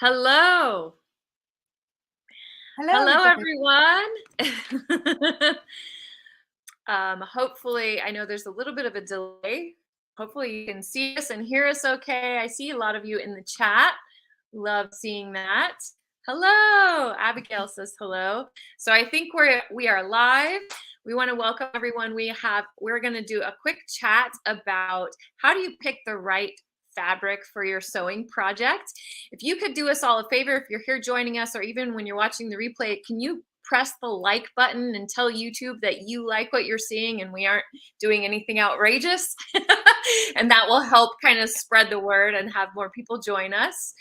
Hello. Hello, Hello, everybody. everyone. Hopefully, I know there's a little bit of a delay. Hopefully, you can see us and hear us okay. I see a lot of you in the chat. Love seeing that. Hello. Abigail says hello. So I think we are live. We want to welcome everyone. We're going to do a quick chat about how do you pick the right fabric for your sewing project. If you could do us all a favor, if you're here joining us, or even when you're watching the replay, can you press the like button and tell YouTube that you like what you're seeing and we aren't doing anything outrageous? And that will help kind of spread the word and have more people join us.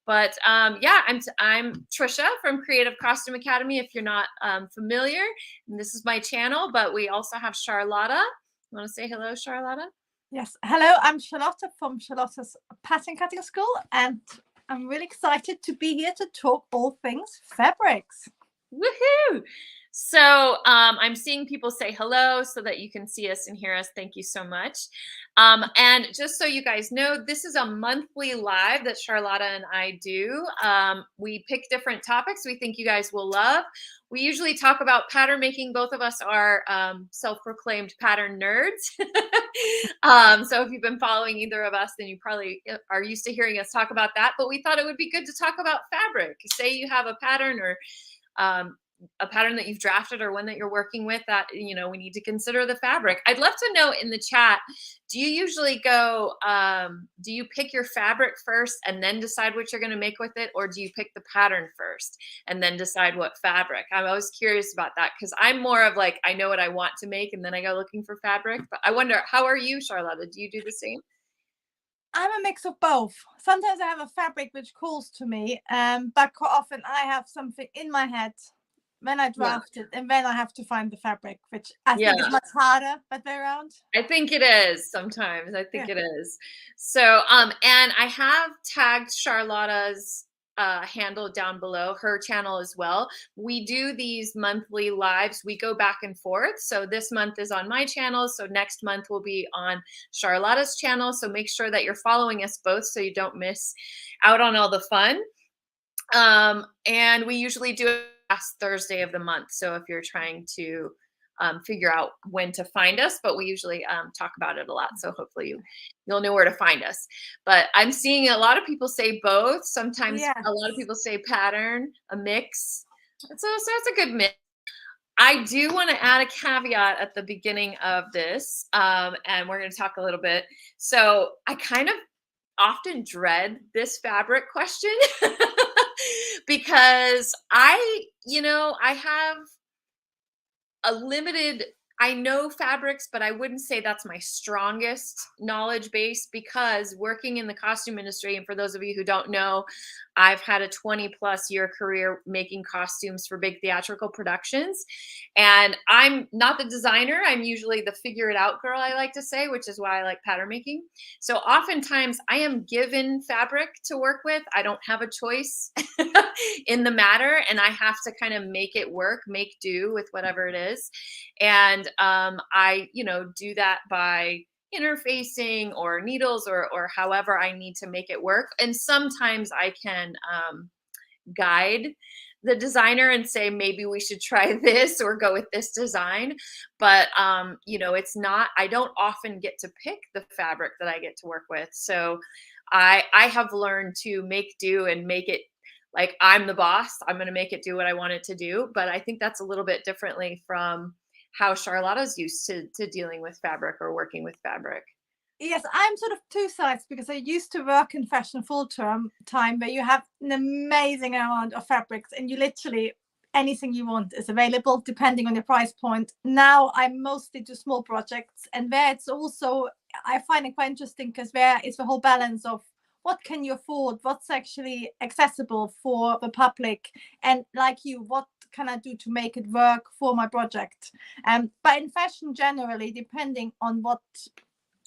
But yeah, I'm Trisha from Creative Costume Academy, if you're not familiar. And this is my channel, but we also have Charlotta. You want to say hello, Charlotta? Yes, hello, I'm Charlotta from Charlotta's Pattern Cutting School, and I'm really excited to be here to talk all things fabrics. Woohoo! So I'm seeing people say hello so that you can see us and hear us. Thank you so much. And just so you guys know, this is a monthly live that Charlotta and I do. We pick different topics we think you guys will love. We usually talk about pattern making. Both of us are self-proclaimed pattern nerds. So if you've been following either of us, then you probably are used to hearing us talk about that. But we thought it would be good to talk about fabric. Say you have a pattern or a pattern that you've drafted or one that you're working with that, we need to consider the fabric. I'd love to know in the chat, do you usually do you pick your fabric first and then decide what you're going to make with it? Or do you pick the pattern first and then decide what fabric? I'm always curious about that because I'm more of like, I know what I want to make and then I go looking for fabric. But I wonder, how are you, Charlotta? Do you do the same? I'm a mix of both. Sometimes I have a fabric which calls to me, but quite often I have something in my head when I draft it, and then I have to find the fabric, which I think is much harder, but they're around. I think it is sometimes. I think it is. So, and I have tagged Charlotta's handle down below, her channel as well. We do these monthly lives. We go back and forth. So this month is on my channel. So next month will be on Charlotta's channel. So make sure that you're following us both so you don't miss out on all the fun. And we usually do it last Thursday of the month. So if you're trying to figure out when to find us, but we usually talk about it a lot. So hopefully you'll know where to find us. But I'm seeing a lot of people say both. Sometimes a lot of people say pattern, a mix. So it's a good mix. I do want to add a caveat at the beginning of this, and we're going to talk a little bit. So I kind of often dread this fabric question because I have a limited, I know fabrics, but I wouldn't say that's my strongest knowledge base because working in the costume industry, and for those of you who don't know, I've had a 20+ year career making costumes for big theatrical productions. And I'm not the designer. I'm usually the figure it out girl, I like to say, which is why I like pattern making. So oftentimes I am given fabric to work with. I don't have a choice in the matter, and I have to kind of make it work, make do with whatever it is. And I, do that by interfacing or needles or however I need to make it work. And sometimes I can guide the designer and say, maybe we should try this or go with this design. But, it's not, I don't often get to pick the fabric that I get to work with. So I have learned to make do and make it like I'm the boss. I'm going to make it do what I want it to do. But I think that's a little bit differently from how Charlotta's used to dealing with fabric or working with fabric. Yes, I'm sort of two sides because I used to work in fashion full-time where you have an amazing amount of fabrics and you literally anything you want is available depending on your price point. Now I mostly do small projects, and there it's also, I find it quite interesting because there is the whole balance of what can you afford, what's actually accessible for the public, and like you, what can I do to make it work for my project. But in fashion generally, depending on what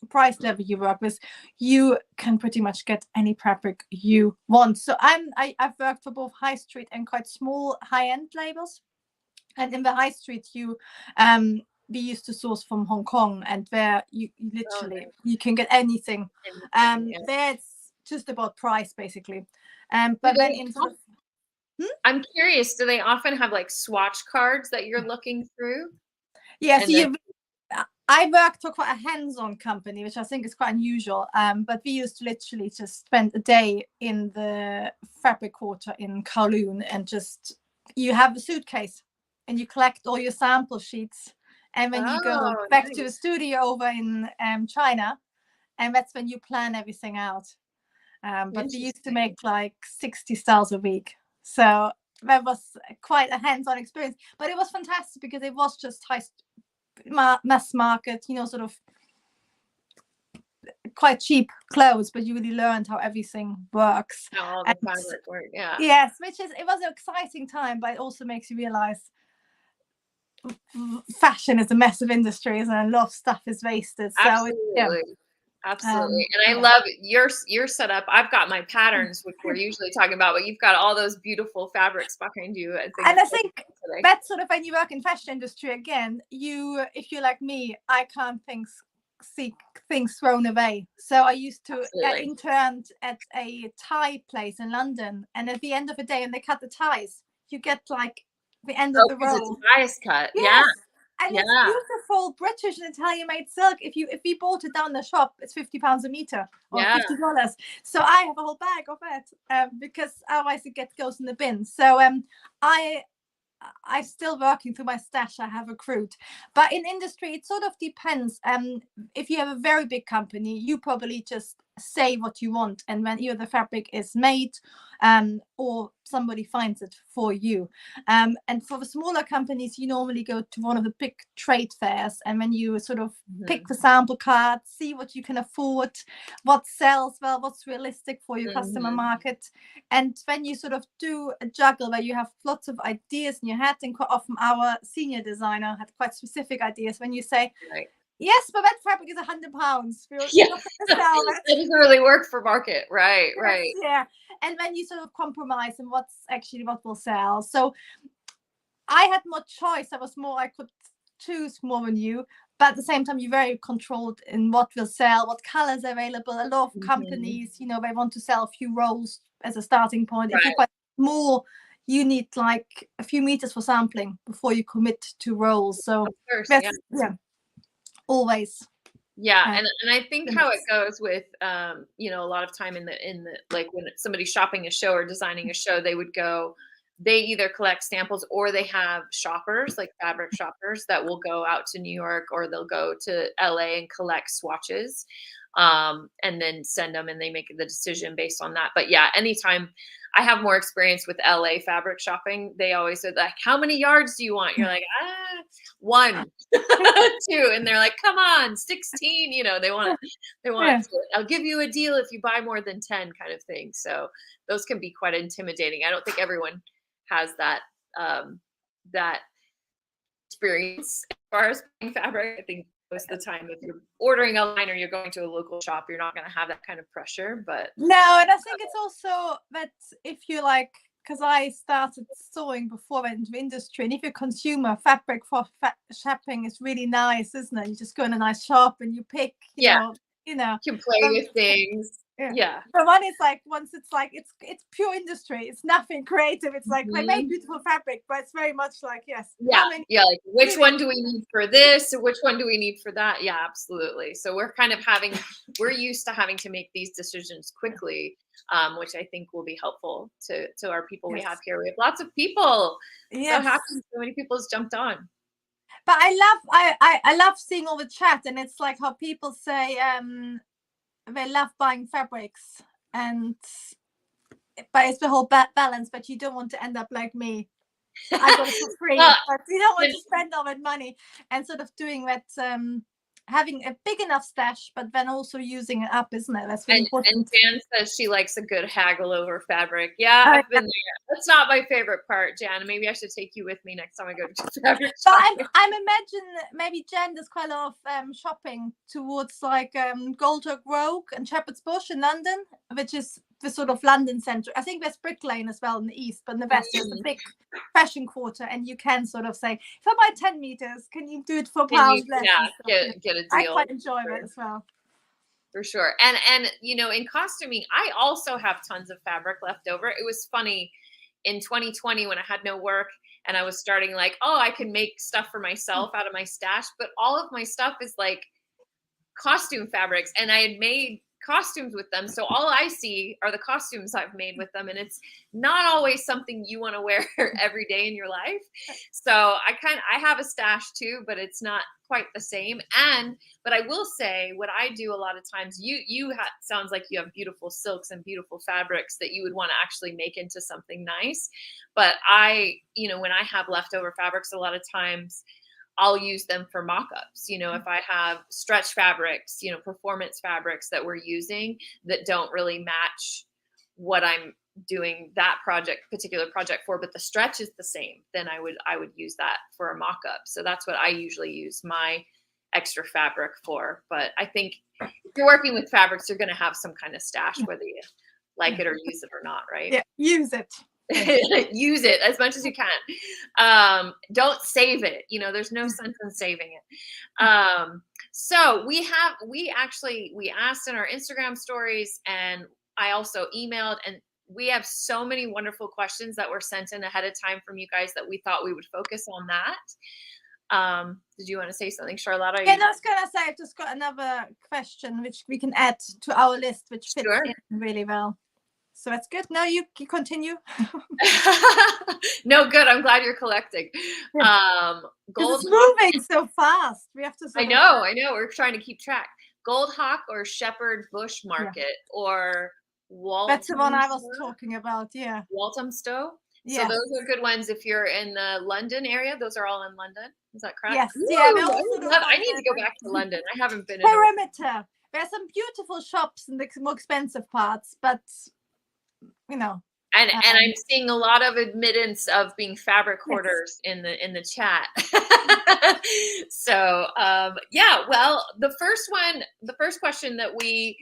price level you work with, you can pretty much get any fabric you want. So I've worked for both high street and quite small high-end labels, and in the high street we used to source from Hong Kong, and where you literally you can get anything. There's just about price basically. Do But then they in sort of I'm curious, do they often have like swatch cards that you're looking through? yeah, so And then I worked for quite a hands-on company, which I think is quite unusual. But we used to literally just spend a day in the fabric quarter in Kowloon, and just you have a suitcase and you collect all your sample sheets, and when you go oh, back to the nice. studio over in China, and that's when you plan everything out. But we used to Interesting. make like 60 styles a week, so that was quite a hands-on experience. But it was fantastic because it was just mass market, sort of quite cheap clothes, but you really learned how everything works. How all the And fabric work, yeah. yes, it was an exciting time, but it also makes you realize fashion is a massive industry, and a lot of stuff is wasted. So yeah. Absolutely. Absolutely. And I Yeah. love your setup. I've got my patterns, which we're usually talking about, but you've got all those beautiful fabrics behind you. I think And I it's so think beautiful today. that's sort of when you work in fashion industry again, if you're like me, I can't see things thrown away. So I used to Absolutely. interned at a tie place in London, and at the end of the day, and they cut the ties, you get like the end of Oh, the because it's roll. bias cut. Yeah. Yes. And it's Yeah. beautiful British and Italian made silk. If we bought it down the shop, it's £50 a meter or Yeah. $50. So I have a whole bag of it, because otherwise it goes in the bin. So I still working through my stash I have accrued. But in industry, it sort of depends. If you have a very big company, you probably just say what you want, and when either the fabric is made, or somebody finds it for you. And for the smaller companies, you normally go to one of the big trade fairs, and when you sort of pick the sample cards, see what you can afford, what sells well, what's realistic for your customer market. And when you sort of do a juggle where you have lots of ideas in your head, and quite often our senior designer had quite specific ideas, when you say, Right. yes, but that fabric is £100. We're Yeah. not going to sell That it. doesn't really work for market. Right. Yes, Right. yeah. And then you sort of compromise and what's actually what will sell. So I had more choice. I could choose more than you, but at the same time, you're very controlled in what will sell, what colors are available. A lot of companies, they want to sell a few rolls as a starting point. If you're Right. quite small, you need like a few meters for sampling before you commit to rolls. So Of course. Yeah. that's always. Yeah, uh, and I think how it goes with a lot of time in the like when somebody's shopping a show or designing a show, they either collect samples or they have shoppers, like fabric shoppers that will go out to New York or they'll go to LA and collect swatches, and then send them, and they make the decision based on that. But yeah, anytime I have more experience with LA fabric shopping, they always say like, how many yards do you want? You're like, one, two. And they're like, come on, 16, Yeah. I'll give you a deal if you buy more than 10 kind of thing. So those can be quite intimidating. I don't think everyone has that experience as far as buying fabric. I think most of the time, if you're ordering online or you're going to a local shop, you're not going to have that kind of pressure. But No, and I think it's also that if you like, because I started sewing before I went into industry, and if you're a consumer, fabric for shopping is really nice, isn't it? You just go in a nice shop and you pick, yeah, you know. you can play Um, with things. yeah. Yeah. The one is like once it's like it's pure industry. It's nothing creative. It's like they make Mhm. beautiful fabric, but it's very much like yes. Yeah, How many? yeah, like which one do we need for this or which one do we need for that? Yeah, absolutely. So we're used to having to make these decisions quickly, which I think will be helpful to our people we have Yes. here. We have lots of people. So Yes. happy so many people has jumped on. But I love seeing all the chat, and it's like how people say they love buying fabrics, and but it's the whole balance. But you don't want to end up like me. I got it for Well, free, but you don't want and to spend all that money, and sort of doing that, having a big enough stash, but then also using it up, isn't it? That's really and important. Jan says she likes a good haggle over fabric. Yeah, Uh, I've been there. That's not my favorite part, Jan. Maybe I should take you with me next time I go to fabric But shopping. I'm imagine maybe Jen does quite a lot of shopping towards like Goldhook Road and Shepherd's Bush in London, which is the sort of London centre. I think there's Brick Lane as well in the east, but in the west there's the big fashion quarter, and you can sort of say, if I buy 10 meters, can you do it for a Can you, pound less? yeah, And stuff? get a I deal quite enjoy for, that as well. For sure. And you know, in costuming, I also have tons of fabric left over. It was funny in 2020 when I had no work and I was starting like, oh, I can make stuff for myself out of my stash, but all of my stuff is like costume fabrics, and I had made costumes with them. So all I see are the costumes I've made with them, and it's not always something you want to wear every day in your life. So I have a stash too, but it's not quite the same. But I will say what I do a lot of times, sounds like you have beautiful silks and beautiful fabrics that you would want to actually make into something nice. But when I have leftover fabrics, a lot of times I'll use them for mock-ups. If I have stretch fabrics, performance fabrics that we're using that don't really match what I'm doing that particular project for, but the stretch is the same, then I would use that for a mock-up. So that's what I usually use my extra fabric for. But I think if you're working with fabrics, you're going to have some kind of stash, whether you like it or use it or not, right? Yeah, use it. Use it as much as you can. Don't save it. There's no sense in saving it. So we asked in our Instagram stories, and I also emailed, and we have so many wonderful questions that were sent in ahead of time from you guys that we thought we would focus on that. Did you want to say something, Charlotta? Yeah, I was going to say, I've just got another question which we can add to our list, which fits in really well. So that's good. No, you continue. No, good. I'm glad you're collecting. Gold. It's moving so fast. We have to. I know. We're trying to keep track. Gold Hawk or Shepherd Bush Market or Walthamstow. That's the one I was talking about. Yeah. Walthamstow. Yeah. So those are good ones if you're in the London area. Those are all in London. Is that correct? Yes. Ooh, yeah. I need to go back to London. I haven't been. Perimeter. There's some beautiful shops in the more expensive parts, but. And I'm seeing a lot of admittance of being fabric hoarders in the chat. So well, the first question that we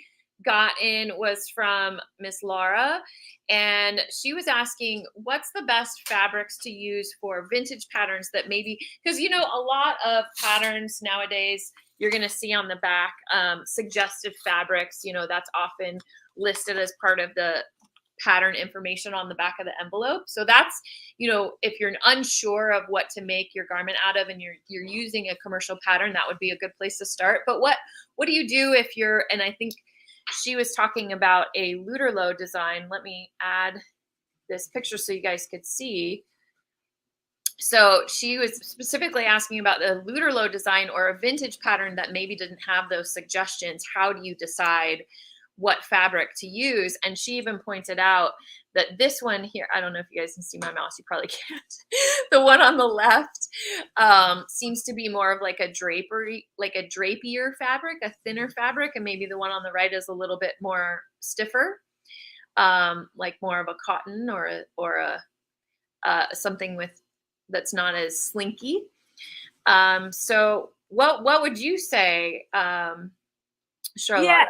got in was from Miss Laura, and she was asking what's the best fabrics to use for vintage patterns that maybe, because a lot of patterns nowadays you're going to see on the back suggested fabrics, that's often listed as part of the pattern information on the back of the envelope. So that's, if you're unsure of what to make your garment out of and you're using a commercial pattern, that would be a good place to start. But what do you do if and I think she was talking about a Luterlo design. Let me add this picture so you guys could see. So she was specifically asking about the Luterlo design or a vintage pattern that maybe didn't have those suggestions. How do you decide what fabric to use? And she even pointed out that this one here, I don't know if you guys can see my mouse, you probably can't. The one on the left seems to be more of like a drapier fabric, a thinner fabric, and maybe the one on the right is a little bit more stiffer, like more of a cotton or a something that's not as slinky. So what would you say, Charlotte? Yeah.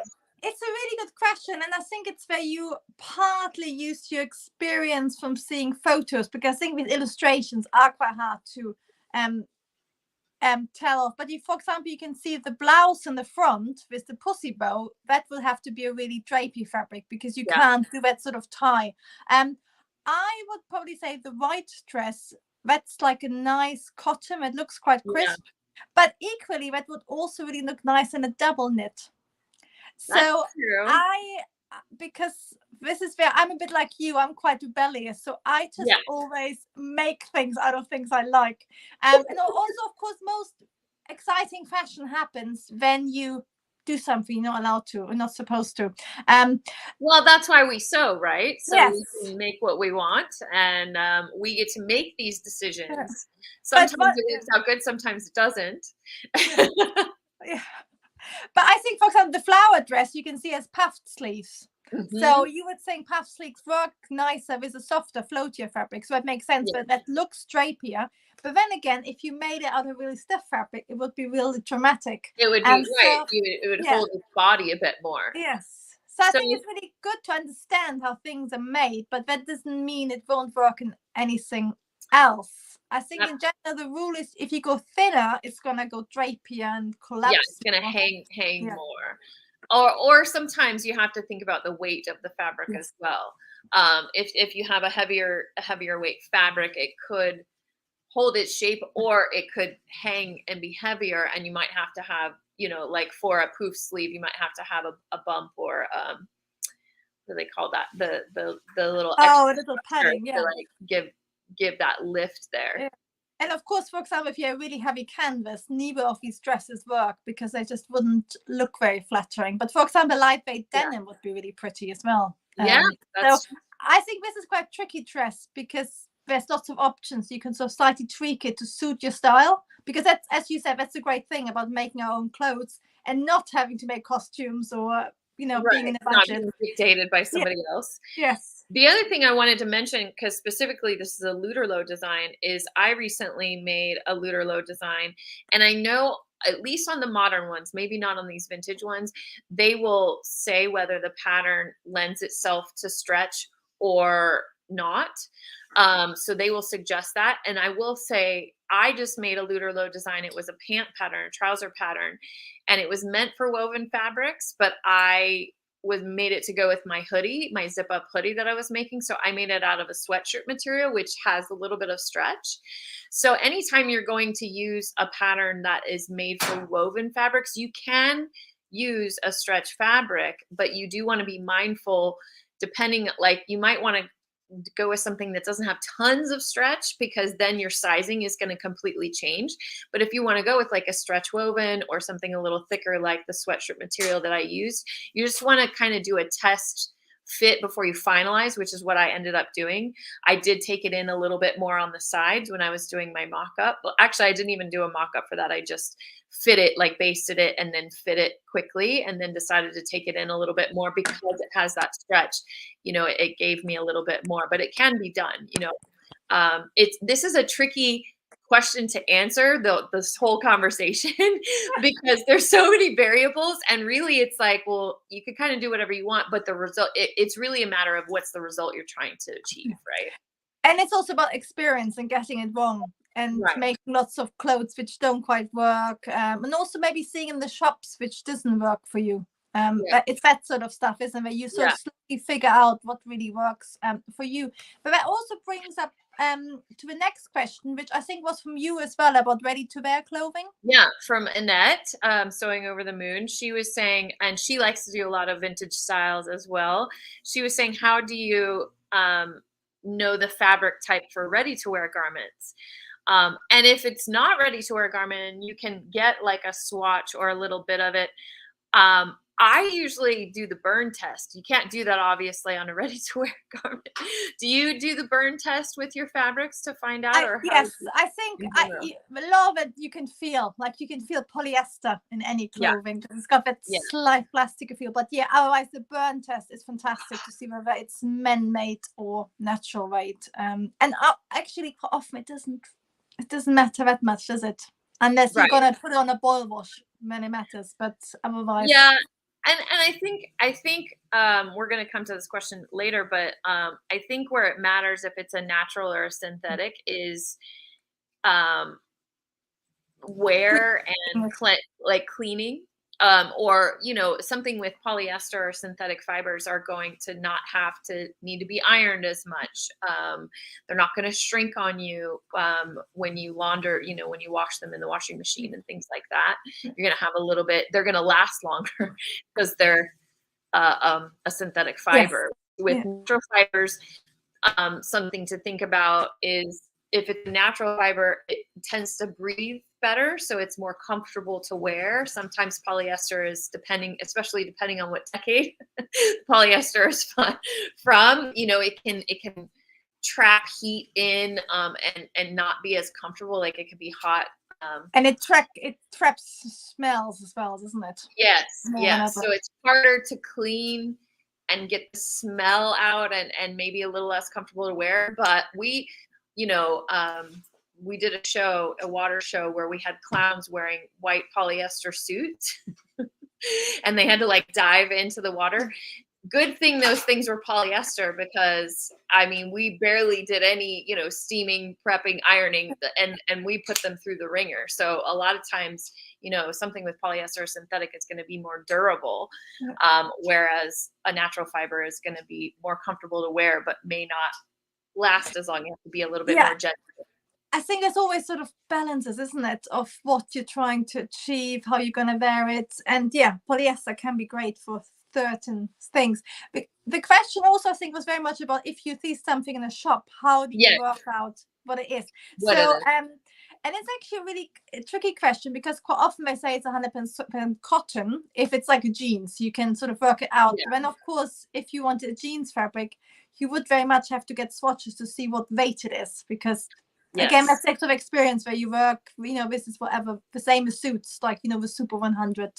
It's a really good question, and I think it's where you partly use your experience from seeing photos, because I think with illustrations are quite hard to tell off. But for example, you can see the blouse in the front with the pussy bow. That will have to be a really drapey fabric because you can't do that sort of tie. I would probably say the white dress. That's like a nice cotton. It looks quite crisp, but equally that would also really look nice in a double knit. So because this is where I'm a bit like you, I'm quite rebellious. So I just always make things out of things I like. And also, of course, most exciting fashion happens when you do something you're not allowed to or not supposed to. Well, that's why we sew, right? So we can make what we want, and we get to make these decisions. Sometimes it works out good, sometimes it doesn't. But I think, for example, the flower dress you can see as puffed sleeves. Mm-hmm. So you would think puffed sleeves work nicer with a softer, floatier fabric. So it makes sense, but that looks drapier. But then again, if you made it out of really stiff fabric, it would be really dramatic. It would be right. It would hold its body a bit more. Yes. So I think it's really good to understand how things are made, but that doesn't mean it won't work in anything else. I think in general, the rule is if you go thinner, it's going to go drapier and collapse. Yeah, it's going to hang more. or sometimes you have to think about the weight of the fabric as well. If you have a heavier weight fabric, it could hold its shape, or it could hang and be heavier, and you might have to have, like for a poof sleeve, you might have to have a bump, or what do they call that, the little extra Oh, a little padding, to yeah. like give that lift there. Yeah. And of course, for example, if you have really heavy canvas, neither of these dresses work because they just wouldn't look very flattering. But for example, lightweight Yeah. denim would be really pretty as well. Yeah, So that's I think this is quite a tricky dress because there's lots of options. You can sort of slightly tweak it to suit your style. Because that's, as you said, that's a great thing about making our own clothes and not having to make costumes or, being in a not budget. being dictated by Yeah. somebody else. Yes. The other thing I wanted to mention, because specifically this is a Luterlo design, is I recently made a Luterlo design, and I know at least on the modern ones, maybe not on these vintage ones, they will say whether the pattern lends itself to stretch or not. So they will suggest that. And I will say, I just made a Luterlo design. It was a pant pattern, a trouser pattern, and it was meant for woven fabrics, but I made it to go with my hoodie, my zip up hoodie that I was making. So I made it out of a sweatshirt material, which has a little bit of stretch. So anytime you're going to use a pattern that is made for woven fabrics, you can use a stretch fabric, but you do want to be mindful, depending, like you might want to go with something that doesn't have tons of stretch, because then your sizing is going to completely change. But if you want to go with like a stretch woven or something a little thicker, like the sweatshirt material that I used, you just want to kind of do a test fit before you finalize, which is what I ended up doing. I did take it in a little bit more on the sides when I was doing my mock-up. Well, actually, I didn't even do a mock-up for that. I just fit it, like basted it and then fit it quickly, and then decided to take it in a little bit more because it has that stretch. It gave me a little bit more, but it can be done. This is a tricky question to answer, this whole conversation, because there's so many variables, and really it's like, well, you could kind of do whatever you want, but the result, it's really a matter of what's the result you're trying to achieve, right? And it's also about experience and getting it wrong and making lots of clothes which don't quite work, and also maybe seeing in the shops which doesn't work for you. It's that sort of stuff, isn't it? You sort of slowly figure out what really works for you. But that also brings up to the next question, which I think was from you as well, about ready-to-wear clothing. Yeah, from Annette, Sewing Over the Moon. She was saying, and she likes to do a lot of vintage styles as well. She was saying, how do you know the fabric type for ready-to-wear garments? And if it's not ready-to-wear garment, you can get like a swatch or a little bit of it. I usually do the burn test. You can't do that obviously on a ready-to-wear garment. Do you do the burn test with your fabrics to find out? Yes, I think a lot of it you can feel polyester in any clothing. It's got that slight plastic feel. But otherwise the burn test is fantastic to see whether it's man-made or natural weight. And actually, often it doesn't matter that much, does it? Unless you're gonna put it on a boil wash, then it matters. But otherwise, And I think we're going to come to this question later, but I think where it matters if it's a natural or a synthetic is wear and cleaning, or something with polyester or synthetic fibers are going to not need to be ironed as much. They're not going to shrink on you when you launder, when you wash them in the washing machine and things like that. You're going to have a little bit, they're going to last longer because they're a synthetic fiber. With natural fibers, something to think about is, if it's a natural fiber, it tends to breathe better, so it's more comfortable to wear. Sometimes polyester is, especially depending on what decade polyester is from, it can trap heat in and not be as comfortable. Like it could be hot. And it traps smells as well, doesn't it? Yes. So it's harder to clean and get the smell out, and maybe a little less comfortable to wear. But we did a water show where we had clowns wearing white polyester suits and they had to like dive into the water. Good thing those things were polyester, because we barely did any, steaming, prepping, ironing, and we put them through the ringer. So a lot of times, something with polyester or synthetic is going to be more durable, Yeah. whereas a natural fiber is going to be more comfortable to wear, but may not last as long. You have to be a little bit Yeah. more gentle. I think there's always sort of balances, isn't it, of what you're trying to achieve, how you're going to wear it. And yeah, polyester can be great for certain things. But the question also, I think, was very much about if you see something in a shop, how do you Yeah, work out what it is? what it So, is. and it's actually a really tricky question, because quite often they say it's 100% cotton. If it's like a jeans, you can sort of work it out. Yeah. Then, of course, if you want a jeans fabric, you would very much have to get swatches to see what weight it is, because again, Yes. that sort of experience where you work, this is whatever, the same as suits, like, the Super 100,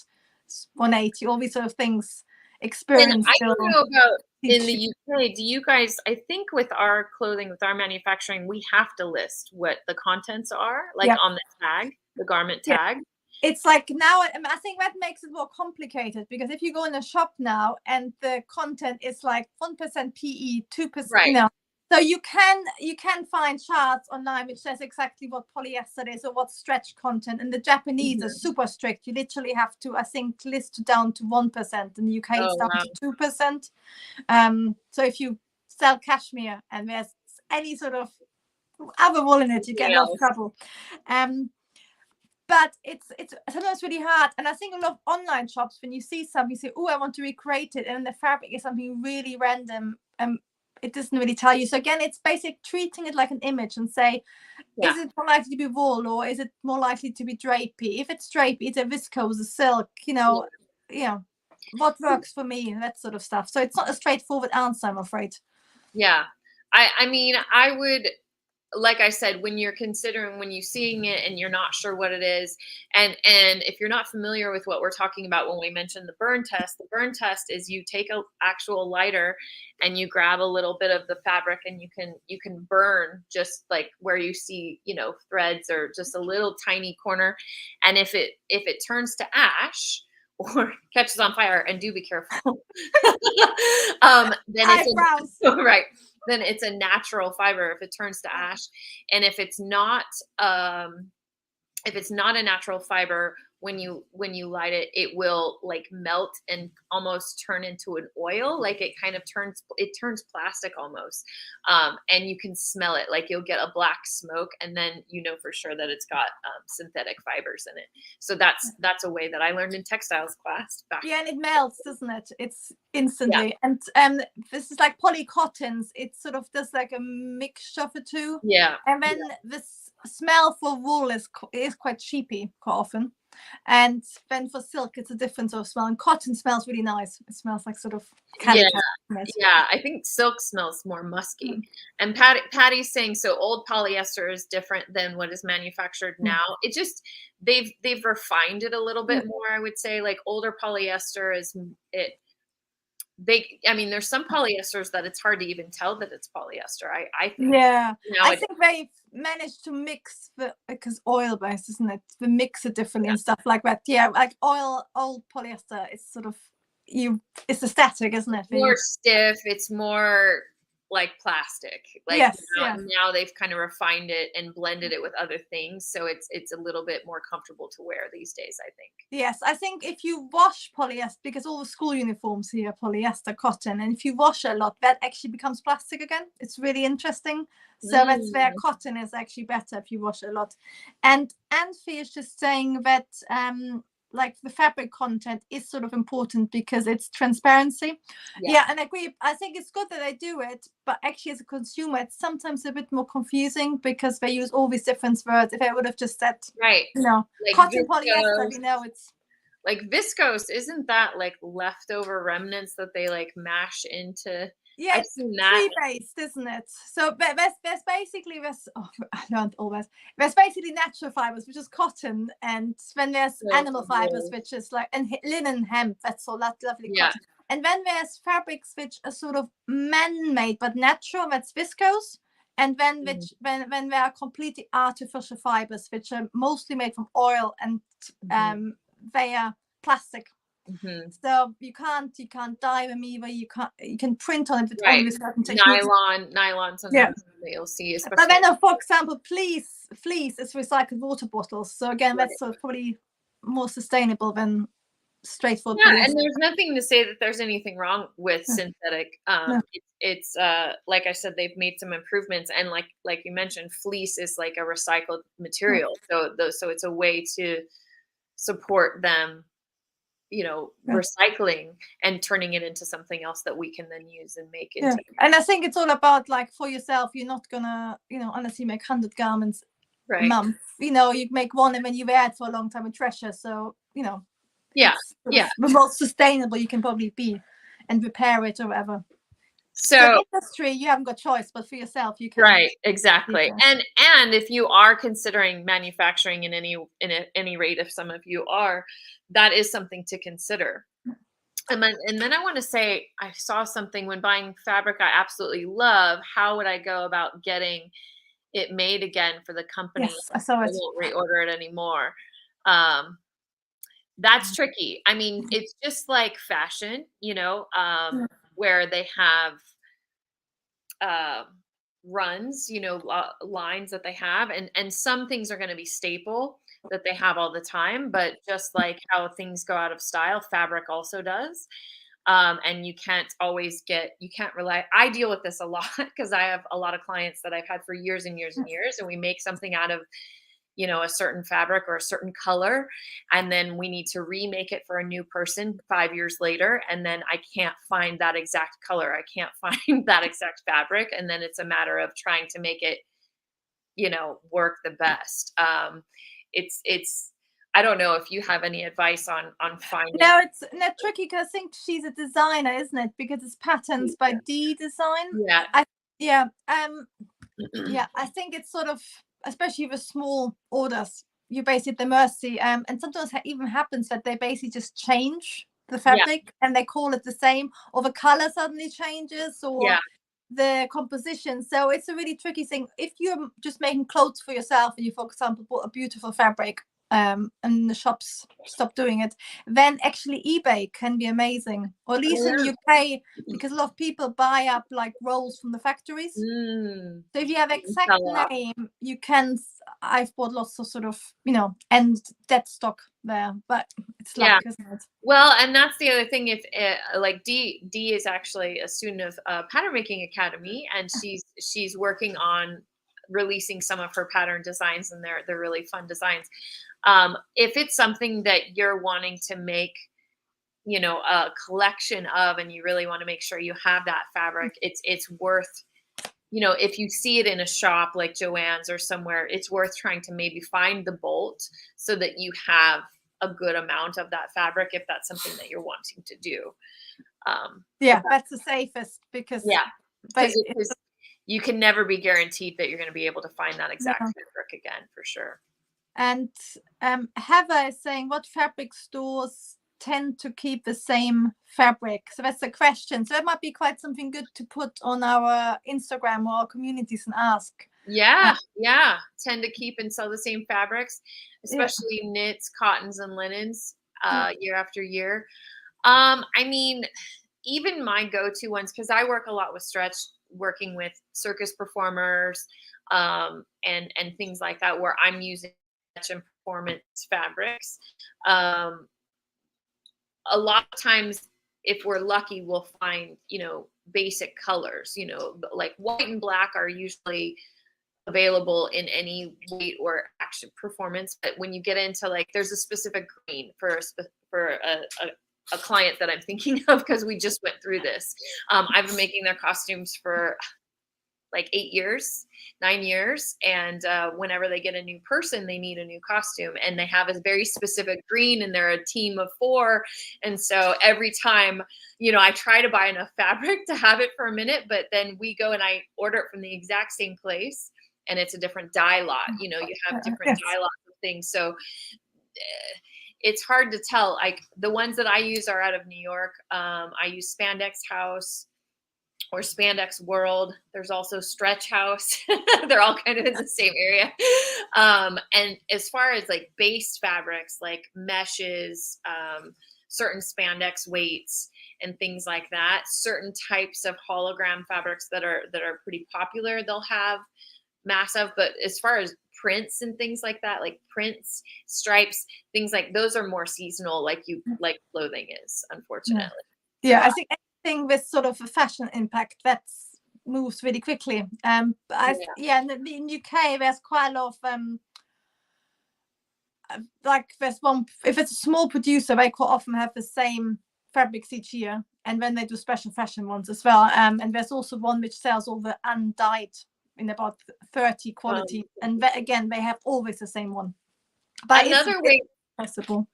180, all these sort of things, And experience I still don't know about in teach the you. UK, do you guys, I think with our clothing, with our manufacturing, we have to list what the contents are, like Yeah, on the tag, the garment yeah. tag. It's like now, I think that makes it more complicated, because if you go in a shop now and the content is like 1% PE, 2%, Right. so you can find charts online which says exactly what polyester is or what stretch content. And the Japanese are super strict. You literally have to, I think, list down to 1%. In the UK, it's Oh, down wow. to 2%. So if you sell cashmere and there's any sort of other wool in it, you get a lot of trouble. But it's sometimes really hard. And I think a lot of online shops, when you see something, you say, oh, I want to recreate it, and the fabric is something really random, it doesn't really tell you. So again, it's basically treating it like an image and say, Yeah. is it more likely to be wool, or is it more likely to be drapey? If it's drapey, it's a viscose, a silk, what works for me, that sort of stuff. So it's not a straightforward answer, I'm afraid. Yeah. I mean, I would, like I said, when you're considering, when you're seeing it and you're not sure what it is, and if you're not familiar with what we're talking about when we mentioned the burn test is you take a actual lighter and you grab a little bit of the fabric, and you can burn just like where you see, threads or just a little tiny corner. And if it turns to ash or catches on fire, and do be careful, then Eyebrows. right, then it's a natural fiber if it turns to ash. And if it's not a natural fiber, when you light it, it will like melt and almost turn into an oil. Like it kind of turns plastic almost. And you can smell it, like you'll get a black smoke, and then for sure that it's got synthetic fibers in it. So that's a way that I learned in textiles class back. Yeah, and it melts, doesn't it? It's instantly. Yeah. And this is like polycottons. It sort of does like a mixture of the two. Yeah. And then this smell for wool is quite cheapy quite often. And then for silk, it's a different sort of smell. And cotton smells really nice. It smells like sort of calico. Yeah, I think silk smells more musky. And Patty's saying, so old polyester is different than what is manufactured now. It just, they've refined it a little bit more, I would say. Like older polyester there's some polyesters that it's hard to even tell that it's polyester. I think. Yeah, I think they've managed to mix because oil based, isn't it? They mix it differently and stuff like that. Yeah, like old polyester is sort of it's a static, isn't it? More stiff. It's more like plastic. Like yes, now they've kind of refined it and blended it with other things, so it's a little bit more comfortable to wear these days, I think. Yes, I think if you wash polyester, because all the school uniforms here are polyester cotton, and if you wash a lot, that actually becomes plastic again. It's really interesting. So that's where cotton is actually better if you wash a lot. And Anfi is just saying that like the fabric content is sort of important because it's transparency. Yeah, and I agree. I think it's good that they do it, but actually as a consumer, it's sometimes a bit more confusing because they use all these different words. If I would have just said, like cotton polyester, it's like viscose. Isn't that like leftover remnants that they like mash into? Yeah, it's tree-based, isn't it? So there's basically this. Oh, I learned all this. There's basically natural fibers, which is cotton, and then there's animal fibers, which is like linen, hemp. That's all that lovely cotton. And then there's fabrics which are sort of man-made but natural. That's viscose. And then when there are completely artificial fibers, which are mostly made from oil, and they are plastic. So you can't dye them either. You can print on it with only certain techniques. Nylon sometimes that you'll see, especially. But then, for example, fleece is recycled water bottles. So again, that's sort of probably more sustainable than straightforward Yeah, and polyester. there's nothing to say that there's anything wrong with No, synthetic. no, It's like I said, they've made some improvements, and like you mentioned, fleece is like a recycled no, material, so it's a way to support them, no. recycling and turning it into something else that we can then use and make Yeah, into. and I think it's all about, like, for yourself, you're not gonna, unless you make 100 garments a Right. month, you make one and then you wear it for a long time and treasure. So, Yeah. it's sort Yeah. of the most sustainable you can probably be, and repair it or whatever. So So the industry, you haven't got choice, but for yourself, you can right, be exactly. there. And if you are considering manufacturing in any rate, if some of you are, that is something to consider. And then I want to say, I saw something when buying fabric I absolutely love. How would I go about getting it made again for the company? Yes, I saw I it. won't reorder it anymore. Um, that's tricky. I mean, it's just like fashion, Yeah. where they have uh, runs, lines that they have, and some things are going to be staple that they have all the time. But just like how things go out of style, fabric also does. And you can't rely. I deal with this a lot because I have a lot of clients that I've had for years and years and years, and we make something out of a certain fabric or a certain color, and then we need to remake it for a new person 5 years later, and then I can't find that exact color, I can't find that exact fabric, and then it's a matter of trying to make it work the best. It's I don't know if you have any advice on finding. No, it's not tricky because I think she's a designer, isn't it? Because it's patterns by D Design. Yeah. I Yeah, yeah, I think it's sort of, especially with small orders, you're basically at the mercy. And sometimes it even happens that they basically just change the Yeah. fabric and they call it the same, or the color suddenly changes, or Yeah. the composition. So it's a really tricky thing. If you're just making clothes for yourself and you, for example, bought a beautiful fabric, and the shops stop doing it, then actually eBay can be amazing, or at least in Oh, UK, because a lot of people buy up like rolls from the factories. yeah. Mm. So if you have You exact sell off. name, you can. I've bought lots of sort of, end dead stock there, but it's luck, Yeah. isn't it? Well, and that's the other thing. If like D is actually a student of Pattern Making Academy, and she's working on releasing some of her pattern designs, and they're really fun designs. If it's something that you're wanting to make, a collection of, and you really want to make sure you have that fabric, it's worth, if you see it in a shop like Joann's or somewhere, it's worth trying to maybe find the bolt so that you have a good amount of that fabric if that's something that you're wanting to do. Yeah, that's the safest, because Yeah, but because you can never be guaranteed that you're going to be able to find that exact no. fabric again, for sure. And Heather is saying, what fabric stores tend to keep the same fabric? So that's a question. So that might be quite something good to put on our Instagram or our communities and ask. Yeah, yeah. Tend to keep and sell the same fabrics, Yeah. especially knits, cottons, and linens, Yeah. year after year. I mean, even my go-to ones, because I work a lot with stretch, working with circus performers, and things like that, where I'm using stretch and performance fabrics. Um, a lot of times, if we're lucky, we'll find, basic colors, like white and black are usually available in any weight or action performance. But when you get into, like, there's a specific green for a client that I'm thinking of, because we just went through this. I've been making their costumes for like 9 years. And whenever they get a new person, they need a new costume, and they have a very specific green, and they're a team of 4. And so every time, I try to buy enough fabric to have it for a minute, but then we go and I order it from the exact same place, and it's a different dye lot. You have different Yes. dye lots of things. So it's hard to tell. Like, the ones that I use are out of New York. I use Spandex House or Spandex World. There's also Stretch House. They're all kind of in the same area. And as far as like base fabrics, like meshes, certain spandex weights and things like that, certain types of hologram fabrics that are pretty popular, they'll have massive, but as far as prints and things like that, like prints, stripes, things like those are more seasonal, like clothing is, unfortunately. Yeah, So I think anything with sort of a fashion impact that's moves really quickly. In UK there's quite a lot of like there's one, if it's a small producer, they quite often have the same fabrics each year, and then they do special fashion ones as well. And there's also one which sells all the undyed in about 30 quality, and again they have always the same one. But another way possible.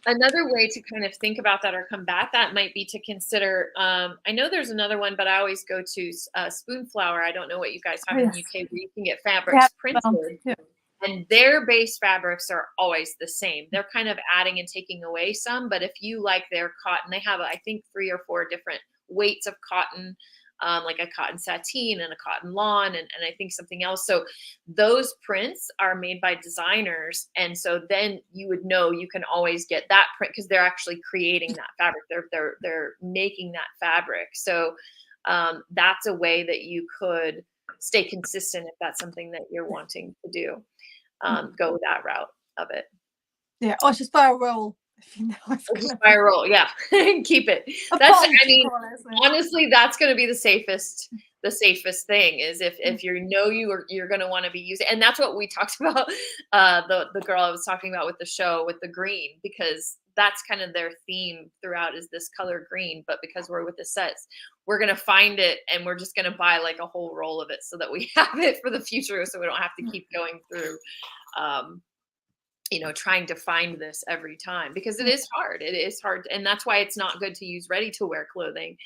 Another way to kind of think about that or combat that might be to consider, I know there's another one, but I always go to Spoonflower. I don't know what you guys have in the UK, where you can get fabrics printed. And their base fabrics are always the same. They're kind of adding and taking away some, but if you like their cotton, they have, I think, 3 or 4 different weights of cotton, like a cotton sateen and a cotton lawn, and I think something else. So those prints are made by designers. And so then you would know you can always get that print because they're actually creating that fabric. They're making that fabric. So that's a way that you could stay consistent if that's something that you're wanting to do. Go that route of it. Yeah, or just buy a roll. If you know what's just buy a roll, yeah, and keep it. That's, I mean, honestly, that's going to be the safest thing is if you're going to want to be using, and that's what we talked about. The girl I was talking about with the show with the green, because that's kind of their theme throughout is this color green. But because we're with the sets, we're going to find it and we're just going to buy like a whole roll of it so that we have it for the future, so we don't have to keep going through trying to find this every time, because it is hard. It is hard. And that's why it's not good to use ready to wear clothing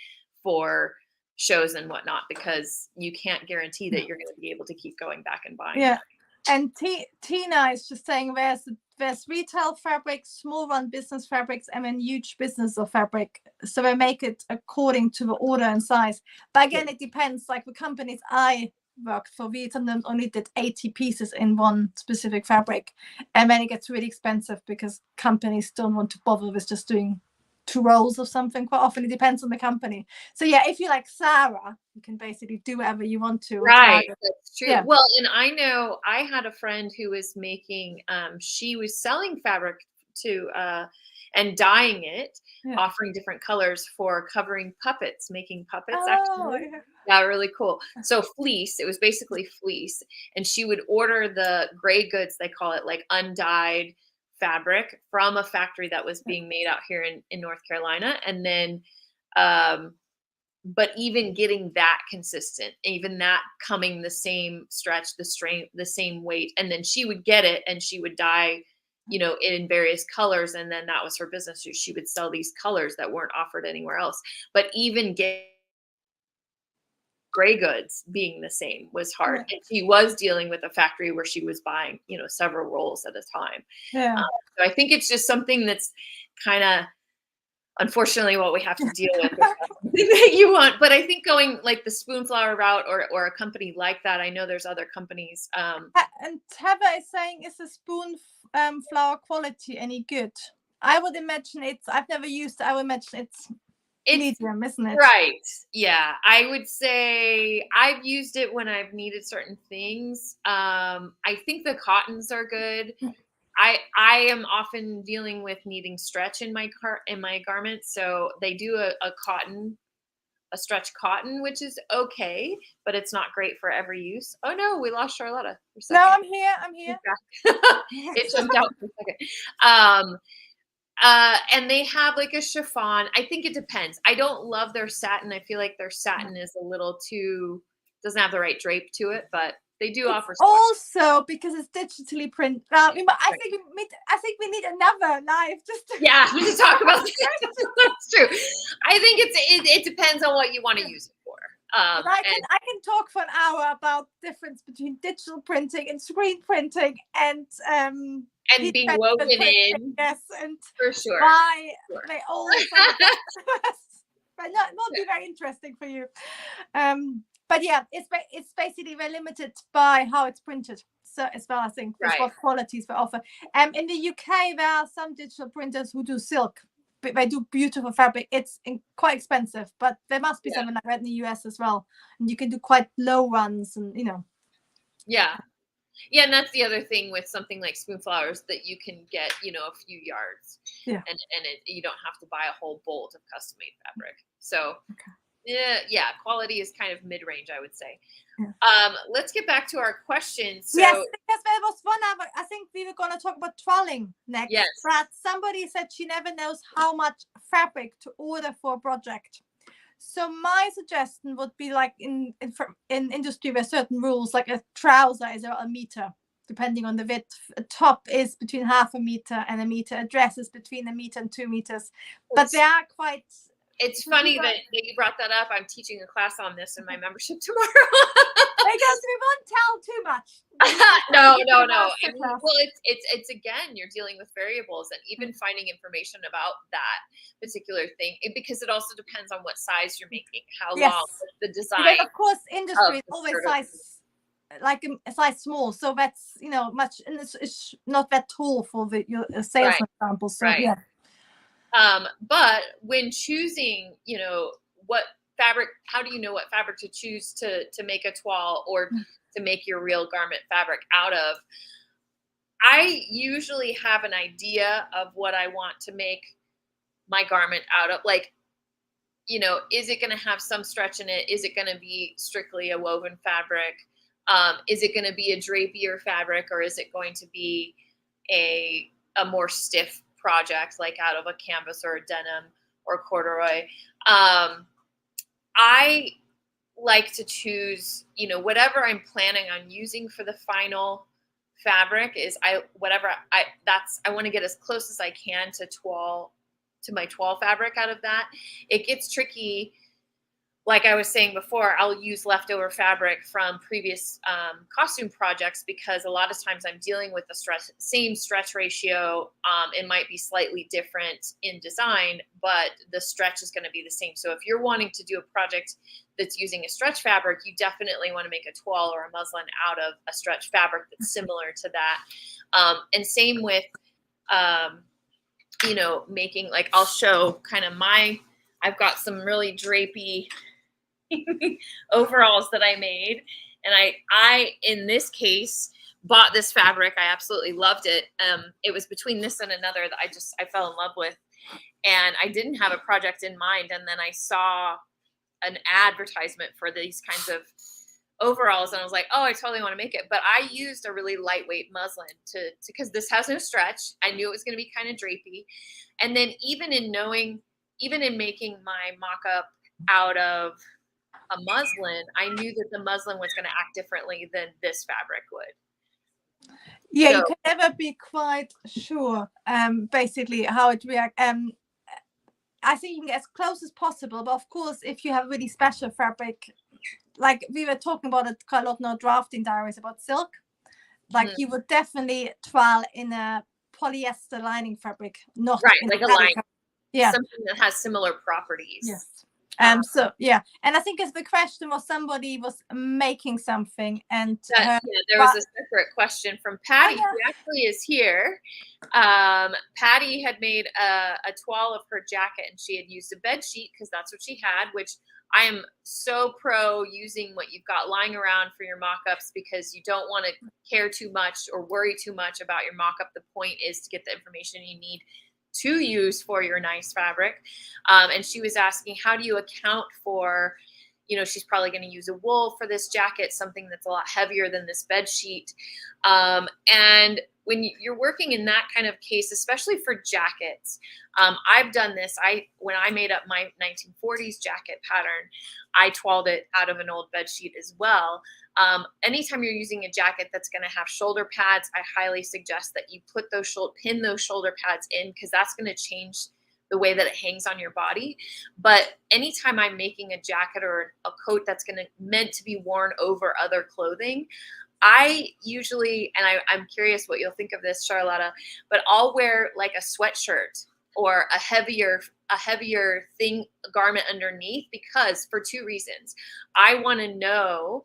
for shows and whatnot, because you can't guarantee that you're going to be able to keep going back and buying. Yeah. And Tina is just saying there's retail fabrics, small run business fabrics, and then huge business of fabric. So they make it according to the order and size. But again, it depends. Like the companies I worked for, we sometimes only did 80 pieces in one specific fabric, and then it gets really expensive because companies don't want to bother with just doing 2 rolls of something. Quite often it depends on the company. So yeah, if you like Sarah, you can basically do whatever you want to. Right, that's true. Yeah. Well, and I know I had a friend who was making she was selling fabric to and dyeing it, offering different colors for covering puppets, making puppets. Actually, yeah, really cool. So fleece, it was basically fleece, and she would order the gray goods, they call it, like undyed fabric from a factory that was being made out here in North Carolina. And then but even getting that consistent, even that coming the same stretch, the same weight, and then she would get it and she would dye in various colors, and then that was her business. She would sell these colors that weren't offered anywhere else. But even get gray goods being the same was hard. And she was dealing with a factory where she was buying, several rolls at a time. So I think it's just something that's kind of, unfortunately, what we have to deal with. That you want, but I think going like the Spoonflower route or a company like that, I know there's other companies. And Heather is saying, is the Spoonflower quality any good? I would imagine I've never used it. I would imagine it's medium, isn't it? Right. Yeah. I would say I've used it when I've needed certain things. I think the cottons are good. I am often dealing with needing stretch in my garments, so they do a stretch cotton, which is okay, but it's not great for every use. Oh no, we lost Charlotta for a second. No, I'm here. It jumped out for a second. And they have like a chiffon. I think it depends. I don't love their satin. I feel like their satin is a little too, doesn't have the right drape to it, but they do offer also because it's digitally printed. I think we need another live just to to talk about that. That's true. I think it depends on what you want to use it for. I can talk for an hour about the difference between digital printing and screen printing and being woven in. Yes, and for sure. They all but not be very interesting for you. But yeah, it's basically very limited by how it's printed. So as well, I think what qualities they offer. In the UK, there are some digital printers who do silk. But they do beautiful fabric. It's quite expensive, but there must be something like that in the US as well. And you can do quite low runs, and Yeah. Yeah, and that's the other thing with something like Spoonflowers, that you can get, a few yards, Yeah. and you don't have to buy a whole bolt of custom made fabric. So Okay. yeah, quality is kind of mid range, I would say. Yeah. Let's get back to our questions. Yes, So because there was one other. I think we were going to talk about trolling next. yes, But somebody said she never knows how much fabric to order for a project. So my suggestion would be like in industry, there are certain rules, like a trouser is a meter, depending on the width. A top is between half a meter and a meter. A dress is between a meter and 2 meters. But they are quite. It's funny that you brought that up. I'm teaching a class on this in my membership tomorrow. Because we won't tell too much. No. I mean, Masterclass. well, it's again, you're dealing with variables, and even finding information about that particular thing, because it also depends on what size you're making, how Yes. long, the design. Because of course, industry is the always sort of- size, like a size small, so that's much, and it's not that tall for your sales, for example. So Right. yeah. But when choosing, what fabric, how do you know what fabric to choose to make a toile or to make your real garment fabric out of? I usually have an idea of what I want to make my garment out of. Like, is it going to have some stretch in it? Is it going to be strictly a woven fabric? Is it going to be a drapier fabric, or is it going to be a more stiff project, like out of a canvas or a denim or corduroy? I like to choose, whatever I'm planning on using for the final fabric is I want to get as close as I can to my toile fabric out of that. It gets tricky. Like I was saying before, I'll use leftover fabric from previous costume projects, because a lot of times I'm dealing with the same stretch ratio. It might be slightly different in design, but the stretch is going to be the same. So if you're wanting to do a project that's using a stretch fabric, you definitely want to make a toile or a muslin out of a stretch fabric that's similar to that. And same with, making, like, I'll show kind of I've got some really drapey overalls that I made, and I in this case bought this fabric. I absolutely loved it. It was between this and another that I fell in love with, and I didn't have a project in mind, and then I saw an advertisement for these kinds of overalls, and I was like, oh, I totally want to make it. But I used a really lightweight muslin because this has no stretch. I knew it was going to be kind of drapey, and then even in making my mock-up out of a muslin, I knew that the muslin was going to act differently than this fabric would. Yeah, so you can never be quite sure, basically, how it reacts. I think you can get as close as possible, but of course, if you have really special fabric, like we were talking about it quite a lot in our drafting diaries about silk, like you would definitely trial in a polyester lining fabric, not like a line, something that has similar properties. Yes. So yeah, and I think as the question was, somebody was making something, and there was a separate question from Patty, who actually is here. Patty had made a toile of her jacket, and she had used a bed sheet because that's what she had, which I am so pro using what you've got lying around for your mock-ups, because you don't want to care too much or worry too much about your mock-up. The point is to get the information you need to use for your nice fabric. And she was asking, how do you account for, she's probably going to use a wool for this jacket, something that's a lot heavier than this bed sheet. And when you're working in that kind of case, especially for jackets, I've done this. When I made up my 1940s jacket pattern, I toiled it out of an old bed sheet as well. Anytime you're using a jacket that's going to have shoulder pads, I highly suggest that you pin those shoulder pads in, because that's going to change the way that it hangs on your body. But anytime I'm making a jacket or a coat that's meant to be worn over other clothing, I usually, and I'm curious what you'll think of this, Charlotta, but I'll wear like a sweatshirt or a heavier garment underneath, because for two reasons. I want to know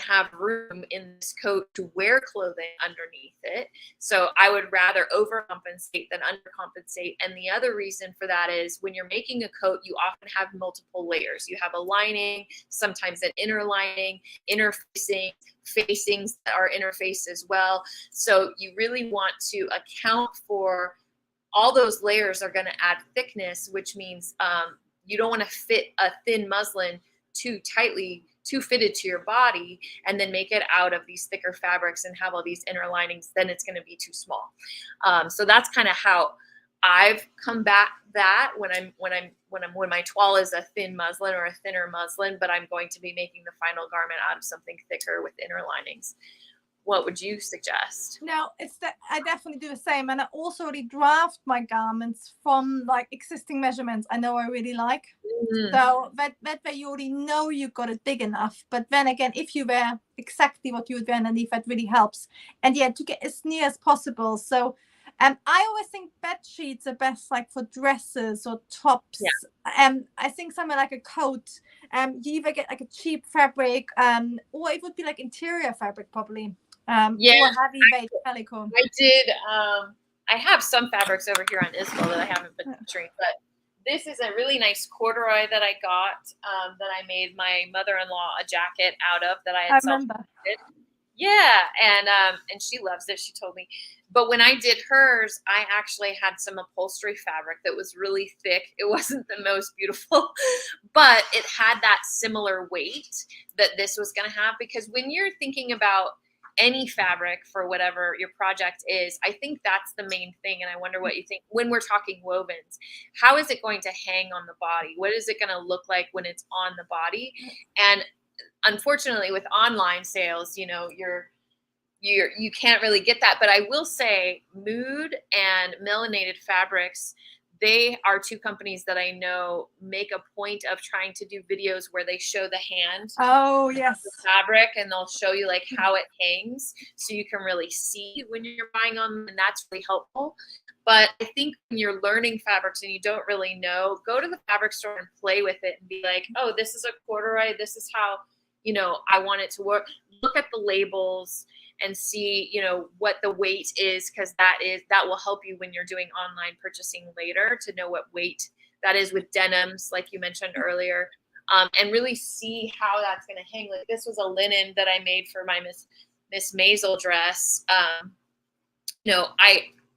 have room in this coat to wear clothing underneath it. So I would rather overcompensate than undercompensate. And the other reason for that is when you're making a coat, you often have multiple layers. You have a lining, sometimes an inner lining, interfacing, facings that are interfaced as well. So you really want to account for all those layers are going to add thickness, which means you don't want to fit a thin muslin too tightly, too fitted to your body, and then make it out of these thicker fabrics and have all these inner linings. Then it's going to be too small. So that's kind of how I've combat that when my toile is a thin muslin or a thinner muslin, but I'm going to be making the final garment out of something thicker with inner linings. What would you suggest? No, I definitely do the same, and I also already draft my garments from like existing measurements I know I really like. So that way you already know you got it big enough. But then again, if you wear exactly what you would wear underneath, that really helps. And yeah, to get as near as possible. So I always think bed sheets are best like for dresses or tops. Yeah. I think something like a coat. You either get like a cheap fabric, or it would be like interior fabric probably. Yeah, or heavy weight calico. I did. I have some fabrics over here on Isabel that I haven't been featuring, but this is a really nice corduroy that I got that I made my mother-in-law a jacket out of that I had self-knitted. Yeah, and she loves it. She told me. But when I did hers, I actually had some upholstery fabric that was really thick. It wasn't the most beautiful, but it had that similar weight that this was going to have. Because when you're thinking about any fabric for whatever your project is, I think that's the main thing. And I wonder what you think when we're talking wovens. How is it going to hang on the body? What is it going to look like when it's on the body? And unfortunately, with online sales, you know, you can't really get that. But I will say Mood and Melanated Fabrics, they are two companies that I know make a point of trying to do videos where they show the hand of the fabric, and they'll show you like how it hangs so you can really see when you're buying them, and that's really helpful. But I think when you're learning fabrics and you don't really know, go to the fabric store and play with it and be like, oh, this is a corduroy, this is how, you know, I want it to work. Look at the labels and see, you know, what the weight is, because that will help you when you're doing online purchasing later to know what weight that is with denims, like you mentioned earlier, and really see how that's going to hang. Like this was a linen that I made for my Miss Maisel dress. You know,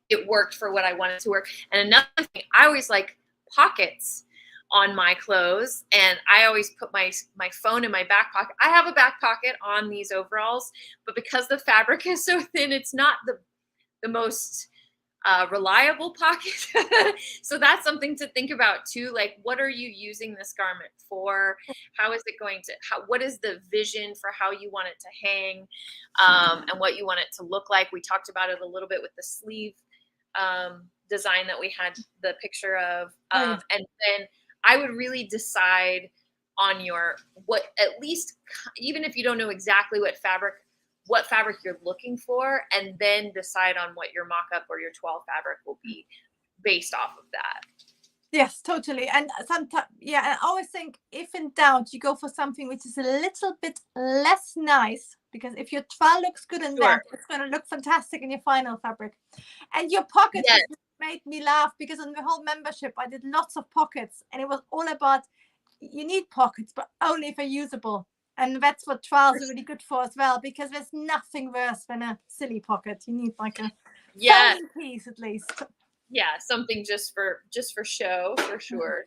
it worked for what I wanted to work. And another thing, I always like pockets on my clothes, and I always put my phone in my back pocket. I have a back pocket on these overalls, but because the fabric is so thin, it's not the most reliable pocket. So that's something to think about too. Like, what are you using this garment for? How is it going to, what is the vision for how you want it to hang, and what you want it to look like? We talked about it a little bit with the sleeve design that we had the picture of. And then I would really decide on at least, even if you don't know exactly what fabric you're looking for, and then decide on what your mock-up or your toile fabric will be based off of that. Yes, totally. And sometimes, I always think if in doubt, you go for something which is a little bit less nice, because if your toile looks good in that, it's going to look fantastic in your final fabric. And your pockets made me laugh, because on the whole membership, I did lots of pockets, and it was all about, you need pockets, but only if they're usable. And that's what toiles are really good for as well, because there's nothing worse than a silly pocket. You need like a folding piece at least. Yeah, something just for show, for sure.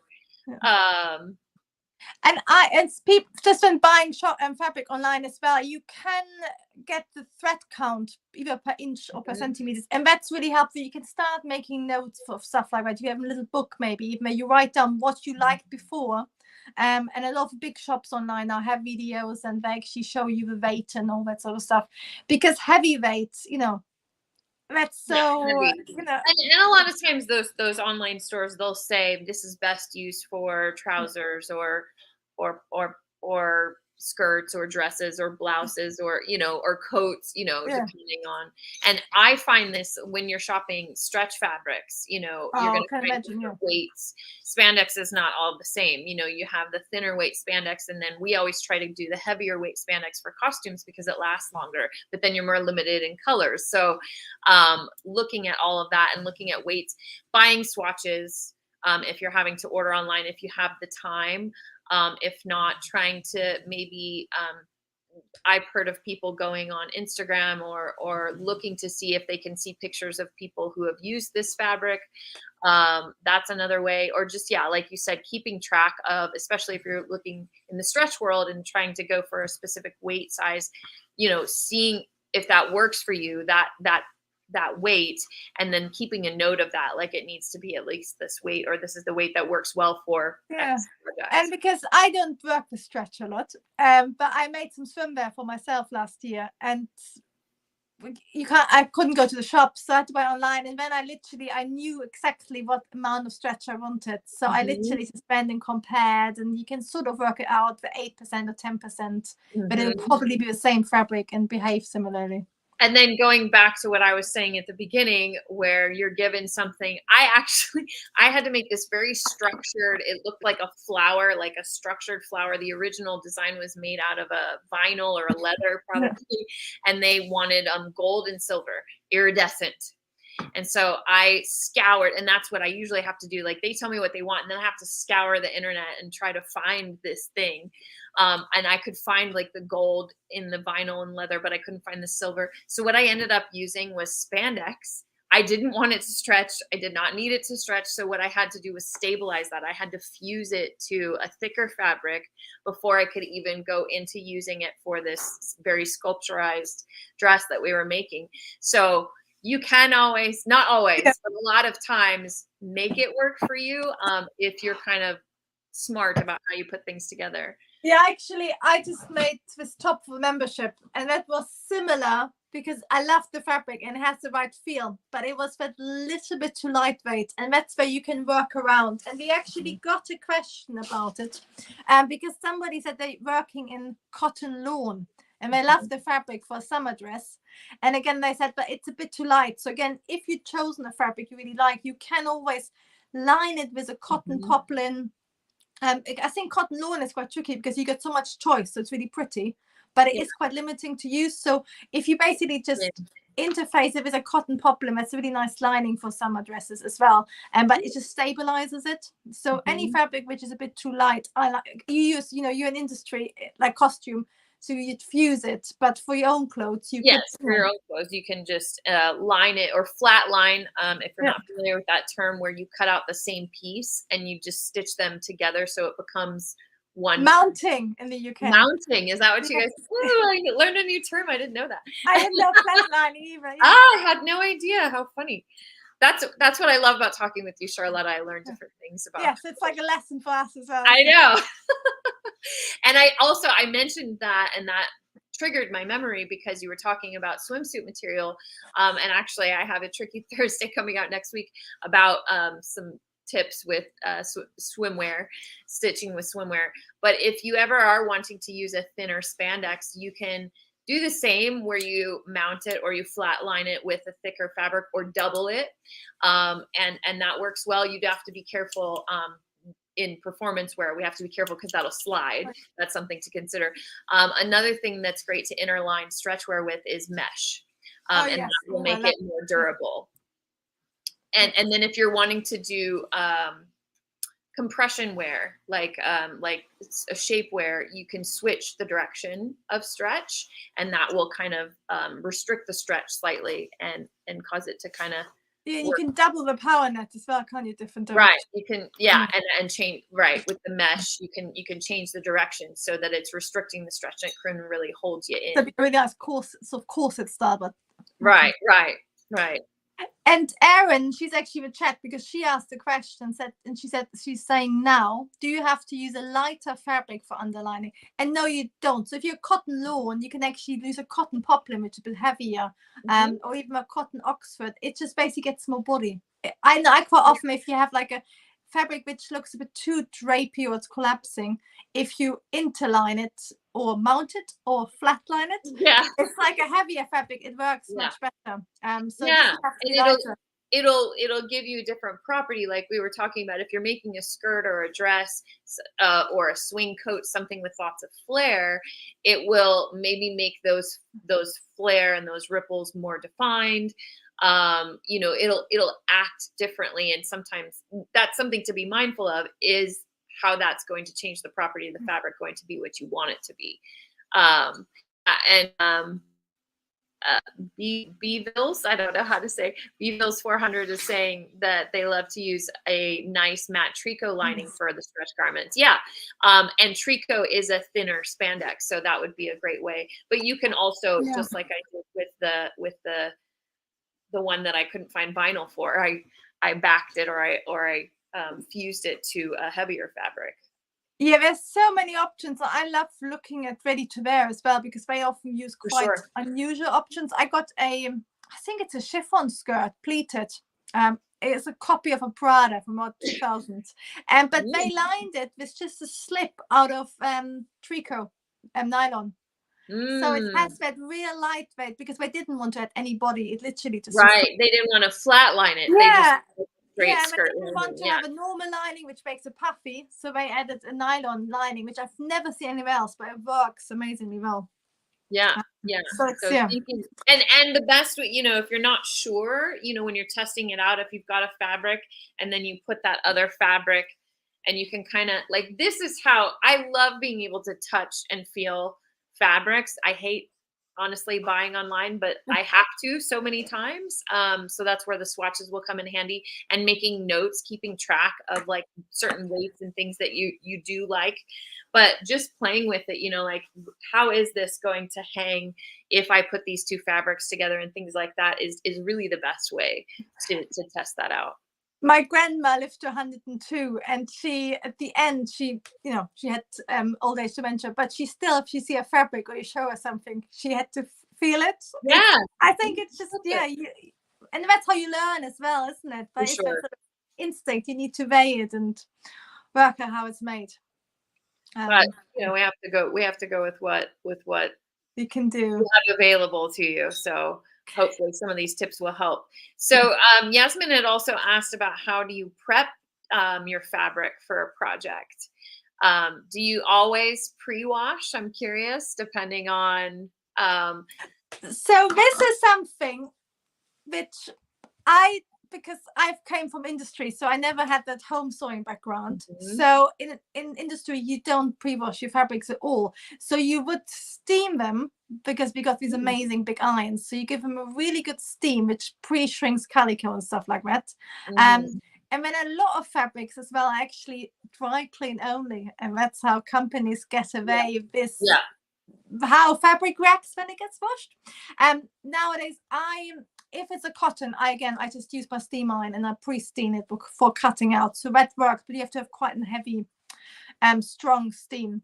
And people just when buying fabric online as well, you can get the thread count either per inch or per centimeters, and that's really helpful. You can start making notes for stuff like that. You have a little book, maybe even you write down what you liked before. And a lot of big shops online now have videos, and they actually show you the weight and all that sort of stuff, because heavy weights, you know, that's so you know. And a lot of times those online stores, they'll say this is best used for trousers or skirts or dresses or blouses or, or coats, Yeah. depending on. And I find this when you're shopping stretch fabrics, you're Oh, going to can find imagine. Yeah. different weights. Spandex is not all the same. You have the thinner weight spandex, and then we always try to do the heavier weight spandex for costumes because it lasts longer, but then you're more limited in colors. So looking at all of that and looking at weights, buying swatches, if you're having to order online, if you have the time. If not, trying to maybe, I've heard of people going on Instagram or looking to see if they can see pictures of people who have used this fabric. That's another way. Or just, yeah, like you said, keeping track of, especially if you're looking in the stretch world and trying to go for a specific weight size, seeing if that works for you, that weight, and then keeping a note of that, like it needs to be at least this weight, or this is the weight that works well for Yeah. X guys. And because I don't work with stretch a lot, but I made some swimwear for myself last year, and I couldn't go to the shop, so I had to buy online. And then I knew exactly what amount of stretch I wanted, so I literally suspended and compared, and you can sort of work it out for 8% or 10%, but it will probably be the same fabric and behave similarly. And then going back to what I was saying at the beginning, where you're given something, I had to make this very structured, it looked like a flower, like a structured flower. The original design was made out of a vinyl or a leather probably, and they wanted gold and silver, iridescent. And so I scoured, and that's what I usually have to do. Like they tell me what they want, and then I have to scour the internet and try to find this thing. And I could find like the gold in the vinyl and leather, but I couldn't find the silver. So what I ended up using was spandex. I didn't want it to stretch. I did not need it to stretch. So what I had to do was stabilize that. I had to fuse it to a thicker fabric before I could even go into using it for this very sculpturized dress that we were making. So you can always, not always, but a lot of times make it work for you if you're kind of smart about how you put things together. Yeah, actually, I just made this top for membership, and that was similar because I love the fabric and it has the right feel, but it was that little bit too lightweight, and that's where you can work around. And we actually got a question about it because somebody said they're working in cotton lawn and they love the fabric for a summer dress. And again, they said, but it's a bit too light. So again, if you've chosen a fabric you really like, you can always line it with a cotton poplin. I think cotton lawn is quite tricky because you get so much choice, so it's really pretty, but it is quite limiting to use. So if you basically just interface it with a cotton poplin, that's a really nice lining for summer dresses as well, but it just stabilizes it. So any fabric which is a bit too light, I like you use, you're in industry like costume, so you'd fuse it, but for your own clothes you could, for your own clothes you can just line it or flat line, if you're not familiar with that term, where you cut out the same piece and you just stitch them together so it becomes one. Mounting in the UK. Mounting, is that what you guys I learned a new term. I didn't know that. I didn't know flat lining either. I had no idea. How funny. That's what I love about talking with you, Charlotta. I learned different things about. Yes, it's like a lesson for us as well. I know. And I mentioned that, and that triggered my memory because you were talking about swimsuit material. And actually I have a Tricky Thursday coming out next week about some tips with swimwear, stitching with swimwear. But if you ever are wanting to use a thinner spandex, you can do the same where you mount it or you flat line it with a thicker fabric or double it. And that works well. You'd have to be careful in performance wear. We have to be careful because that'll slide. That's something to consider. Another thing that's great to interline stretch wear with is mesh. And that will make it more durable. And then if you're wanting to do compression wear, like a shape wear, you can switch the direction of stretch, and that will kind of restrict the stretch slightly and cause it to kind of you can double the power net as well, can't you? Different direction. Right. You can, and change, right, with the mesh, you can change the direction so that it's restricting the stretch and it can really hold you in. So it'd be really nice corset style, but right. And Erin, she's actually in the chat because she asked the question, she's saying now, do you have to use a lighter fabric for underlining? And no, you don't. So if you're cotton lawn, you can actually use a cotton poplin, which is a bit heavier, or even a cotton Oxford. It just basically gets more body. I know quite often if you have like a fabric which looks a bit too drapey or it's collapsing, if you interline it or mount it or flatline it. Yeah. It's like a heavier fabric. It works Yeah. much better. So it Yeah. doesn't have to And be lighter. it'll give you a different property, like we were talking about. If you're making a skirt or a dress, or a swing coat, something with lots of flare, it will maybe make those flare and those ripples more defined. It'll act differently, and sometimes that's something to be mindful of, is how that's going to change the property of the fabric going to be what you want it to be. um and uh, Bevilles, I don't know how to say. Bevilles 400 is saying that they love to use a nice matte tricot lining for the stretch garments. Yeah, and tricot is a thinner spandex, so that would be a great way. But you can also, Yeah. just like I did with the one that I couldn't find vinyl for, I backed it, or I fused it to a heavier fabric. Yeah, there's so many options. I love looking at ready to wear as well, because they often use For quite sure. unusual options. I got I think it's a chiffon skirt, pleated. It's a copy of a Prada from about 2000. But they lined it with just a slip out of tricot and nylon. So it has that real lightweight, because they didn't want to add any body. It literally just Right. They didn't want to flatline it. They just yeah. straight Yeah, and I skirt didn't want to lining. have a normal lining, which makes it puffy, so they added a nylon lining, which I've never seen anywhere else, but it works amazingly well. Yeah, yeah. So it's So thinking, and the best way, if you're not sure, when you're testing it out, if you've got a fabric and then you put that other fabric, and you can kind of, like, this is how I love being able to touch and feel fabrics. I hate, honestly, buying online, but I have to so many times. So that's where the swatches will come in handy, and making notes, keeping track of like certain weights and things that you do like. But just playing with it, like, how is this going to hang if I put these two fabrics together, and things like that is really the best way to test that out. My grandma lived to 102, and she, at the end, she had old age dementia, but she still, if you see a fabric or you show her something, she had to feel it. Yeah, I think it's just and that's how you learn as well, isn't it? for But it's that sure. sort of instinct. You need to weigh it and work out how it's made. But we have to go. We have to go with what You can do. you have available to you. So hopefully some of these tips will help. So Yasmin had also asked about, how do you prep your fabric for a project? Do you always pre-wash? I'm curious, depending on. So this is something which because I've came from industry, so I never had that home sewing background. So in industry, you don't pre-wash your fabrics at all. So you would steam them, because we got these amazing big irons. So you give them a really good steam, which pre-shrinks calico and stuff like that. And then a lot of fabrics as well are actually dry clean only, and that's how companies get away with how fabric reacts when it gets washed. Nowadays, if it's a cotton, I just use my steam iron, and I pre-steam it for cutting out. So that works, but you have to have quite a heavy, strong steam.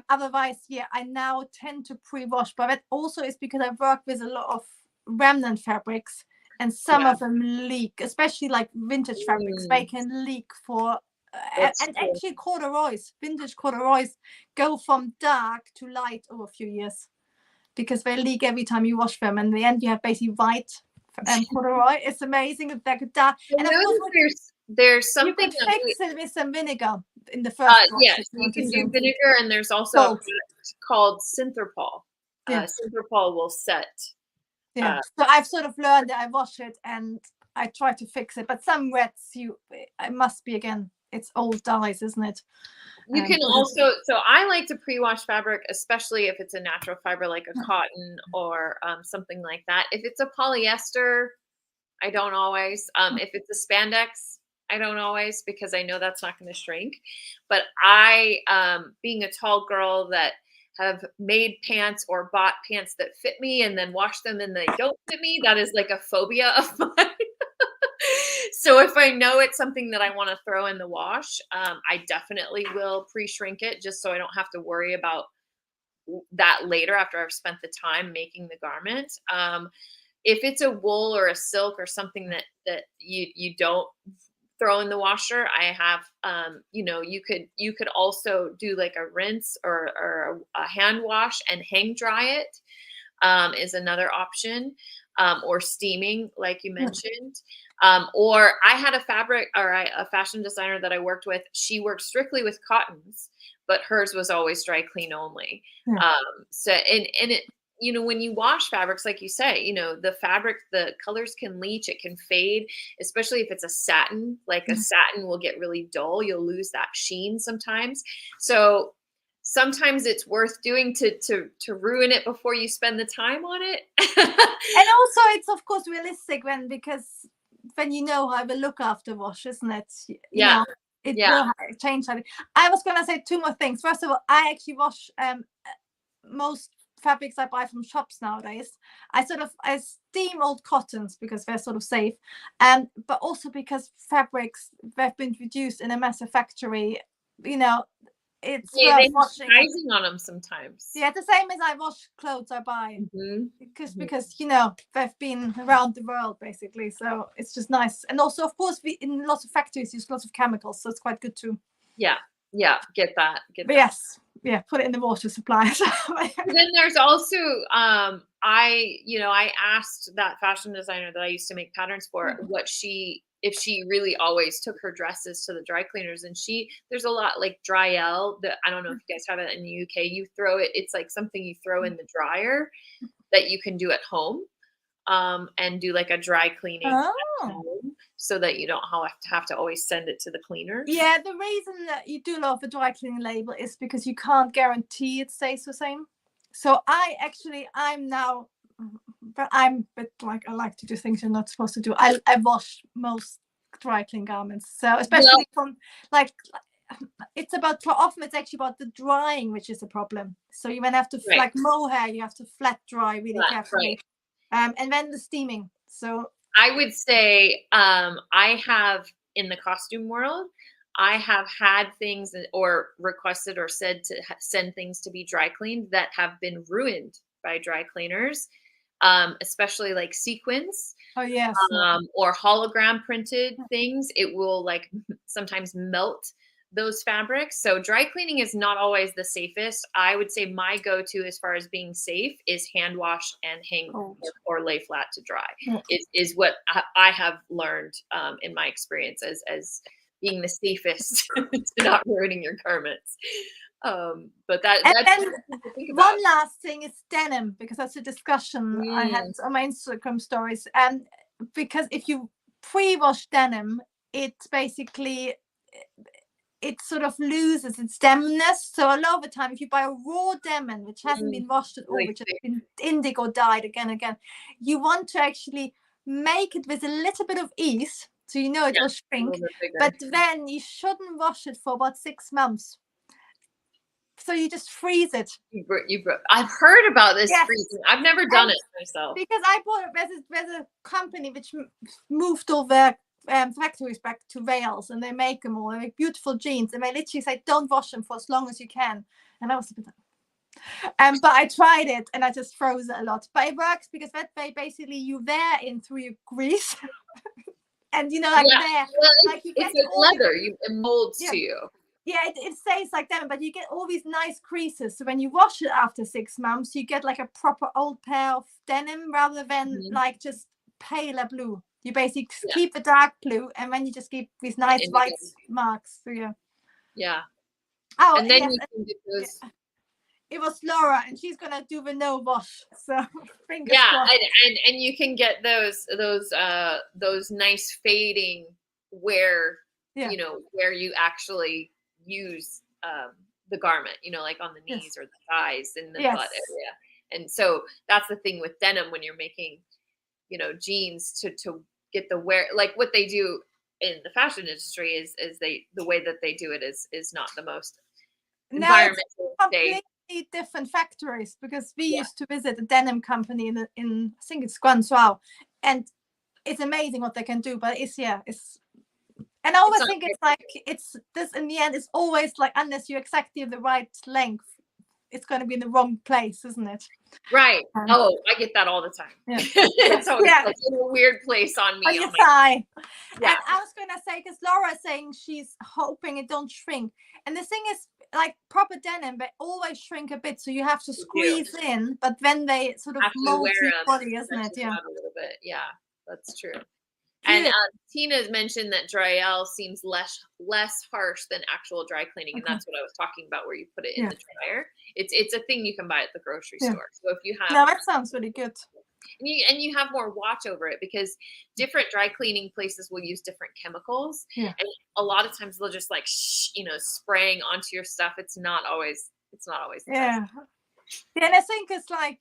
Otherwise, I now tend to pre-wash, but that also is because I work with a lot of remnant fabrics, and some of them leak, especially like vintage fabrics. They can leak for and actually vintage corduroys go from dark to light over a few years, because they leak every time you wash them, and in the end you have basically white corduroy. It's amazing that they could die. And of course, there's something you could fix it with some vinegar in the first wash. Yes, you can do vinegar, and there's also a product called Synthropol. Synthropol will set. So I've sort of learned that I wash it and I try to fix it, but some wets it must be, again, it's old dyes, isn't it? You can also, so I like to pre-wash fabric, especially if it's a natural fiber like a cotton or something like that. If it's a polyester, I don't always. If it's a spandex, I don't always, because I know that's not going to shrink. But I, being a tall girl that have made pants or bought pants that fit me and then wash them and they don't fit me, that is like a phobia of mine. So if I know it's something that I want to throw in the wash, I definitely will pre-shrink it, just so I don't have to worry about that later after I've spent the time making the garment. If it's a wool or a silk or something that you don't throw in the washer. I have, you could also do like a rinse or a hand wash and hang dry it, is another option, or steaming, like you mentioned. Or I had a a fashion designer that I worked with. She worked strictly with cottons, but hers was always dry clean only. Yeah. So, and it, when you wash fabrics, like you say, the fabric, the colors can leach, it can fade, especially if it's a satin. Like a satin will get really dull. You'll lose that sheen sometimes. So sometimes it's worth doing to ruin it before you spend the time on it. And also it's of course realistic because when you know how to look after wash, isn't it? Yeah. It Yeah. will change. I was gonna say two more things. First of all, I actually wash most fabrics I buy from shops nowadays. I steam old cottons because they're sort of safe, but also because fabrics they've been produced in a massive factory. It's They worth have washing. icing on them sometimes. Yeah, the same as I wash clothes I buy, because they've been around the world basically. So it's just nice, and also of course we in lots of factories use lots of chemicals, so it's quite good too. Yeah, get that. Yes, yeah, put it in the water supply. Then there's also I asked that fashion designer that I used to make patterns for if she really always took her dresses to the dry cleaners, and there's a lot like Dryel that I don't know if you guys have it in the UK. You throw it, it's like something you throw in the dryer that you can do at home, and do like a dry cleaning at home, so that you don't have to always send it to the cleaner. Yeah, the reason that you do love a dry cleaning label is because you can't guarantee it stays the same. So I'm now, but I'm a bit like I like to do things you're not supposed to do. I wash most dry clean garments, so especially from like often it's actually about the drying which is a problem. So you then have to like mohair, you have to flat dry really carefully, and then the steaming. So I would say I have in the costume world, I have had things or requested or said to send things to be dry cleaned that have been ruined by dry cleaners, especially like sequins. Oh yes. Or hologram printed things. It will like sometimes melt those fabrics. So dry cleaning is not always the safest. I would say my go-to as far as being safe is hand wash and hang or lay flat to dry. Is what I have learned in my experience as being the safest to not ruining your garments. But that's one last thing is denim, because that's a discussion I had on my Instagram stories. And because if you pre-wash denim, it basically it sort of loses its dampness. So a lot of the time, if you buy a raw denim which hasn't been washed at all, which has been indigo dyed again, you want to actually make it with a little bit of ease, so it will shrink. But then you shouldn't wash it for about 6 months. So you just freeze it. I've heard about this freezing. I've never done it myself. Because I bought there's a company which moved all their factories back to Wales, and they make them all. They make beautiful jeans, and they literally say don't wash them for as long as you can. And I was a bit but I tried it and I just froze it a lot. But it works because that way basically you wear in through your grease. And there, like you get it's like leather, it molds to you. Yeah, it stays like that, but you get all these nice creases. So when you wash it after 6 months, you get like a proper old pair of denim rather than like just paler blue. You basically keep the dark blue, and then you just keep these nice white marks. So yeah. Oh, and then you can get those. Yeah. It was Laura, and she's gonna do the no wash. So fingers crossed. And you can get those nice fading where where you actually use the garment, like on the knees or the thighs and the butt area. And so that's the thing with denim when you're making, jeans to get the wear, like what they do in the fashion industry is the way that they do it is not the most environmental safe. Different factories, because we used to visit a denim company in I think it's Guangzhou, and it's amazing what they can do. But it's and I always think it's like it's this in the end. It's always like unless you're exactly the right length, it's going to be in the wrong place, isn't it? Right. Oh, I get that all the time. Yeah. It's always Yeah. like in a weird place on me. On your I'm like, thigh. yeah. And I was gonna say, because Laura's saying she's hoping it don't shrink. And the thing is, like proper denim, they always shrink a bit, so you have to They do. squeeze in, but then they sort of After you mold wear to your them, body, it isn't it? stretches Yeah. out a little bit. Yeah, that's true. And Good. Tina's mentioned that Dryel seems less harsh than actual dry cleaning, and Okay. that's what I was talking about, where you put it in Yeah. the dryer. It's a thing you can buy at the grocery Yeah. store. So if you have, No, that sounds really good. and you have more watch over it, because different dry cleaning places will use different chemicals, Yeah. and a lot of times they'll just like spraying onto your stuff. It's not always the Yeah. best. Yeah, and I think it's like,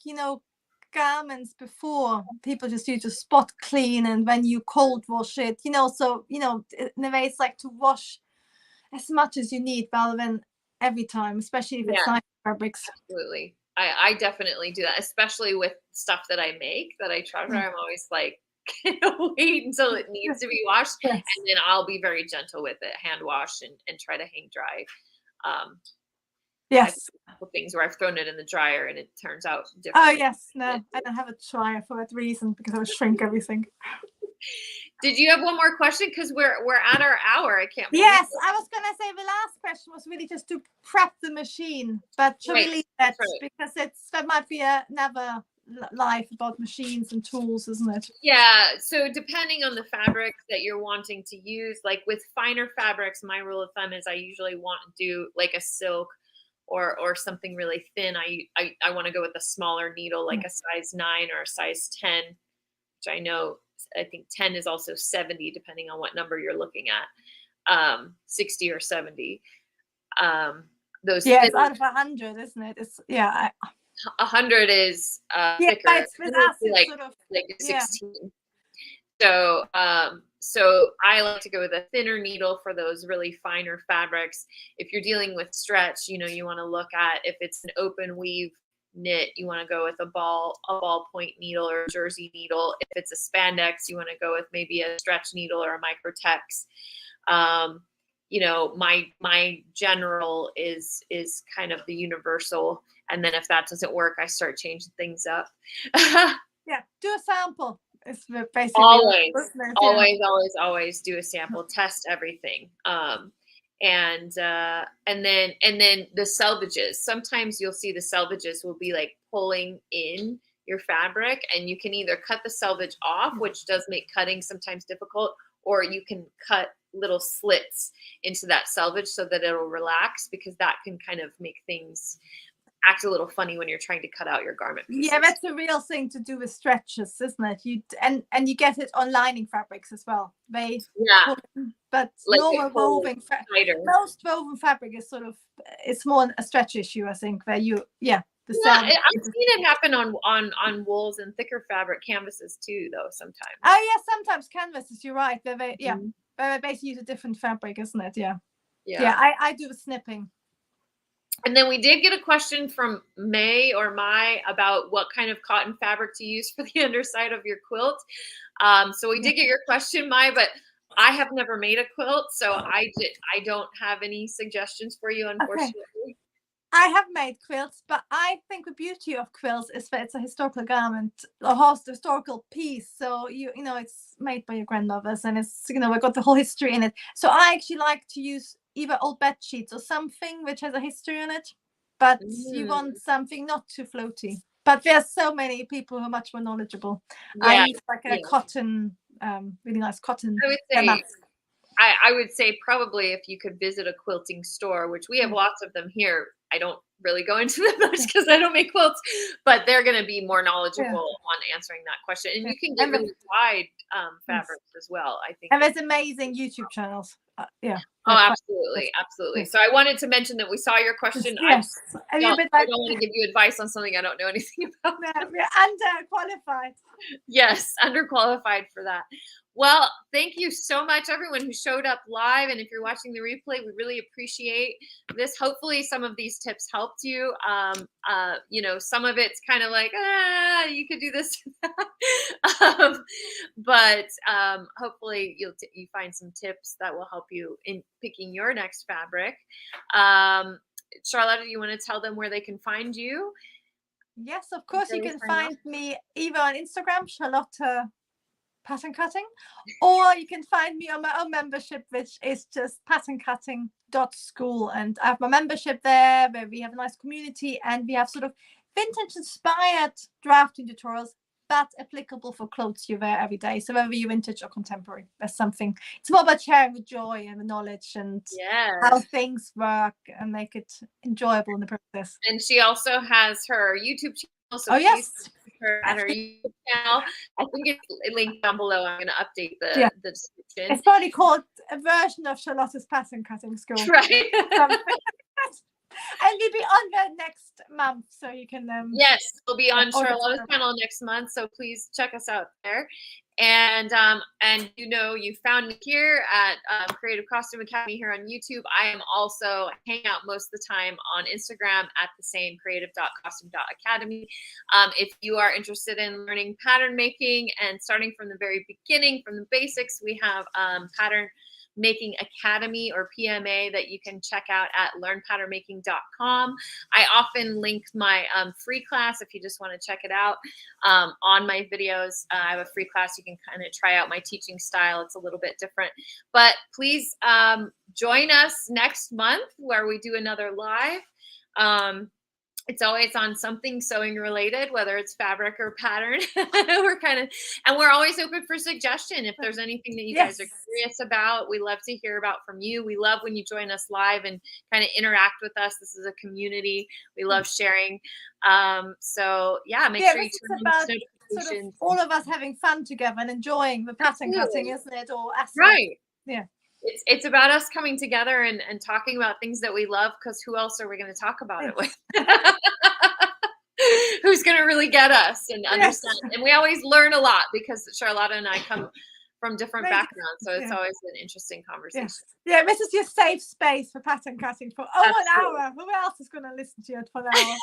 garments before people just used to spot clean, and when you cold wash it, so in a way it's like to wash as much as you need rather than every time, especially if it's nice fabrics. Absolutely. I definitely do that, especially with stuff that I make that I treasure. I'm always like, wait until it needs to be washed, Yes. and then I'll be very gentle with it, hand wash and try to hang dry. Yes. A couple things where I've thrown it in the dryer and it turns out different. Oh yes, no, I don't have a dryer for that reason, because I would shrink everything. Did you have one more question? Because we're at our hour. I can't believe Yes, it. I was gonna say the last question was really just to prep the machine, but shall we leave that, because that might be another life about machines and tools, isn't it? Yeah. So depending on the fabric that you're wanting to use, like with finer fabrics, my rule of thumb is I usually want to do like a silk or something really thin. I want to go with a smaller needle, like a size 9 or a size 10, which I think 10 is also 70, depending on what number you're looking at, 60 or 70. Those it's out of 100, isn't it? It's 100 is thicker. It's with us, it's like, sort of like a 16. So I like to go with a thinner needle for those really finer fabrics. If you're dealing with stretch, you want to look at, if it's an open weave knit, you want to go with a ballpoint needle or a jersey needle. If it's a spandex, you want to go with maybe a stretch needle or a microtex. My general is kind of the universal, and then if that doesn't work, I start changing things up. Do a sample. It's basically always do a sample, test everything. And then the selvages. Sometimes you'll see the selvages will be like pulling in your fabric, and you can either cut the selvage off, which does make cutting sometimes difficult, or you can cut little slits into that selvage so that it'll relax, because that can kind of make things act a little funny when you're trying to cut out your garment pieces. Yeah, that's a real thing to do with stretches, isn't it? And you get it on lining fabrics as well. But like normal woven most woven fabric is it's more a stretch issue, I think, where I've seen it happen on wools and thicker fabric canvases too, though, sometimes. Oh yeah, sometimes canvases, you're right. They basically use a different fabric, isn't it? Yeah, I do the snipping. And then we did get a question from May about what kind of cotton fabric to use for the underside of your quilt. So we did get your question, Mai, but I have never made a quilt, so I don't have any suggestions for you, unfortunately. Okay. I have made quilts, but I think the beauty of quilts is that it's a historical garment, a historical piece. So it's made by your grandmothers, and it's we've got the whole history in it. So I actually like to use either old bed sheets or something which has a history in it, but you want something not too floaty. But there's so many people who are much more knowledgeable. I use like a cotton, really nice cotton. I would say probably if you could visit a quilting store, which we have lots of them here. I don't really go into them much because I don't make quilts, but they're going to be more knowledgeable on answering that question. And you can get really wide fabrics as well, I think. And there's amazing YouTube channels. Oh, absolutely. So I wanted to mention that we saw your question. Yes. I don't want to give you advice on something I don't know anything about. We're underqualified. Yes, underqualified for that. Well, thank you so much, everyone who showed up live. And if you're watching the replay, we really appreciate this. Hopefully some of these tips helped you. Some of it's kind of like, you could do this. But hopefully you find some tips that will help you in picking your next fabric. Charlotta, do you want to tell them where they can find you? Yes, of course. You can find me either on Instagram, Charlotta Pattern Cutting, or you can find me on my own membership, which is just pattern-cutting.school. And I have my membership there where we have a nice community, and we have sort of vintage inspired drafting tutorials, but applicable for clothes you wear every day. So whether you're vintage or contemporary, there's something. It's more about sharing the joy and the knowledge and how things work and make it enjoyable in the process. And she also has her YouTube channel. So yes. Her at her YouTube channel. I think it's linked down below. I'm going to update the description. It's probably called a version of Charlotta's Pattern Cutting School. Right. And we'll be on there next month, so you can yes, we'll be on Charlotta's channel next month, so please check us out there. And you found me here at Creative Costume Academy here on YouTube. I am also hang out most of the time on Instagram at the same creative.costume.academy. If you are interested in learning pattern making and starting from the very beginning, from the basics, we have Pattern Making Academy, or PMA, that you can check out at learnpatternmaking.com. I often link my free class if you just want to check it out on my videos. I have a free class. You can kind of try out my teaching style. It's a little bit different, but please join us next month where we do another live. It's always on something sewing related, whether it's fabric or pattern. we're always open for suggestion. If there's anything that you guys are curious about, we love to hear about from you. We love when you join us live and kind of interact with us. This is a community. We love sharing. So yeah, make sure you turn on notifications. Sort of all of us having fun together and enjoying the pattern cutting, isn't it? Or right. Yeah. It's about us coming together and talking about things that we love, because who else are we going to talk about it with? Who's going to really get us and understand? And we always learn a lot because Charlotta and I come from different backgrounds. So it's always an interesting conversation. Yeah, this is your safe space for pattern cutting for an hour. Who else is going to listen to you for an hour?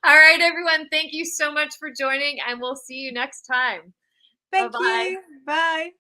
All right, everyone. Thank you so much for joining, and we'll see you next time. Thank you. Bye.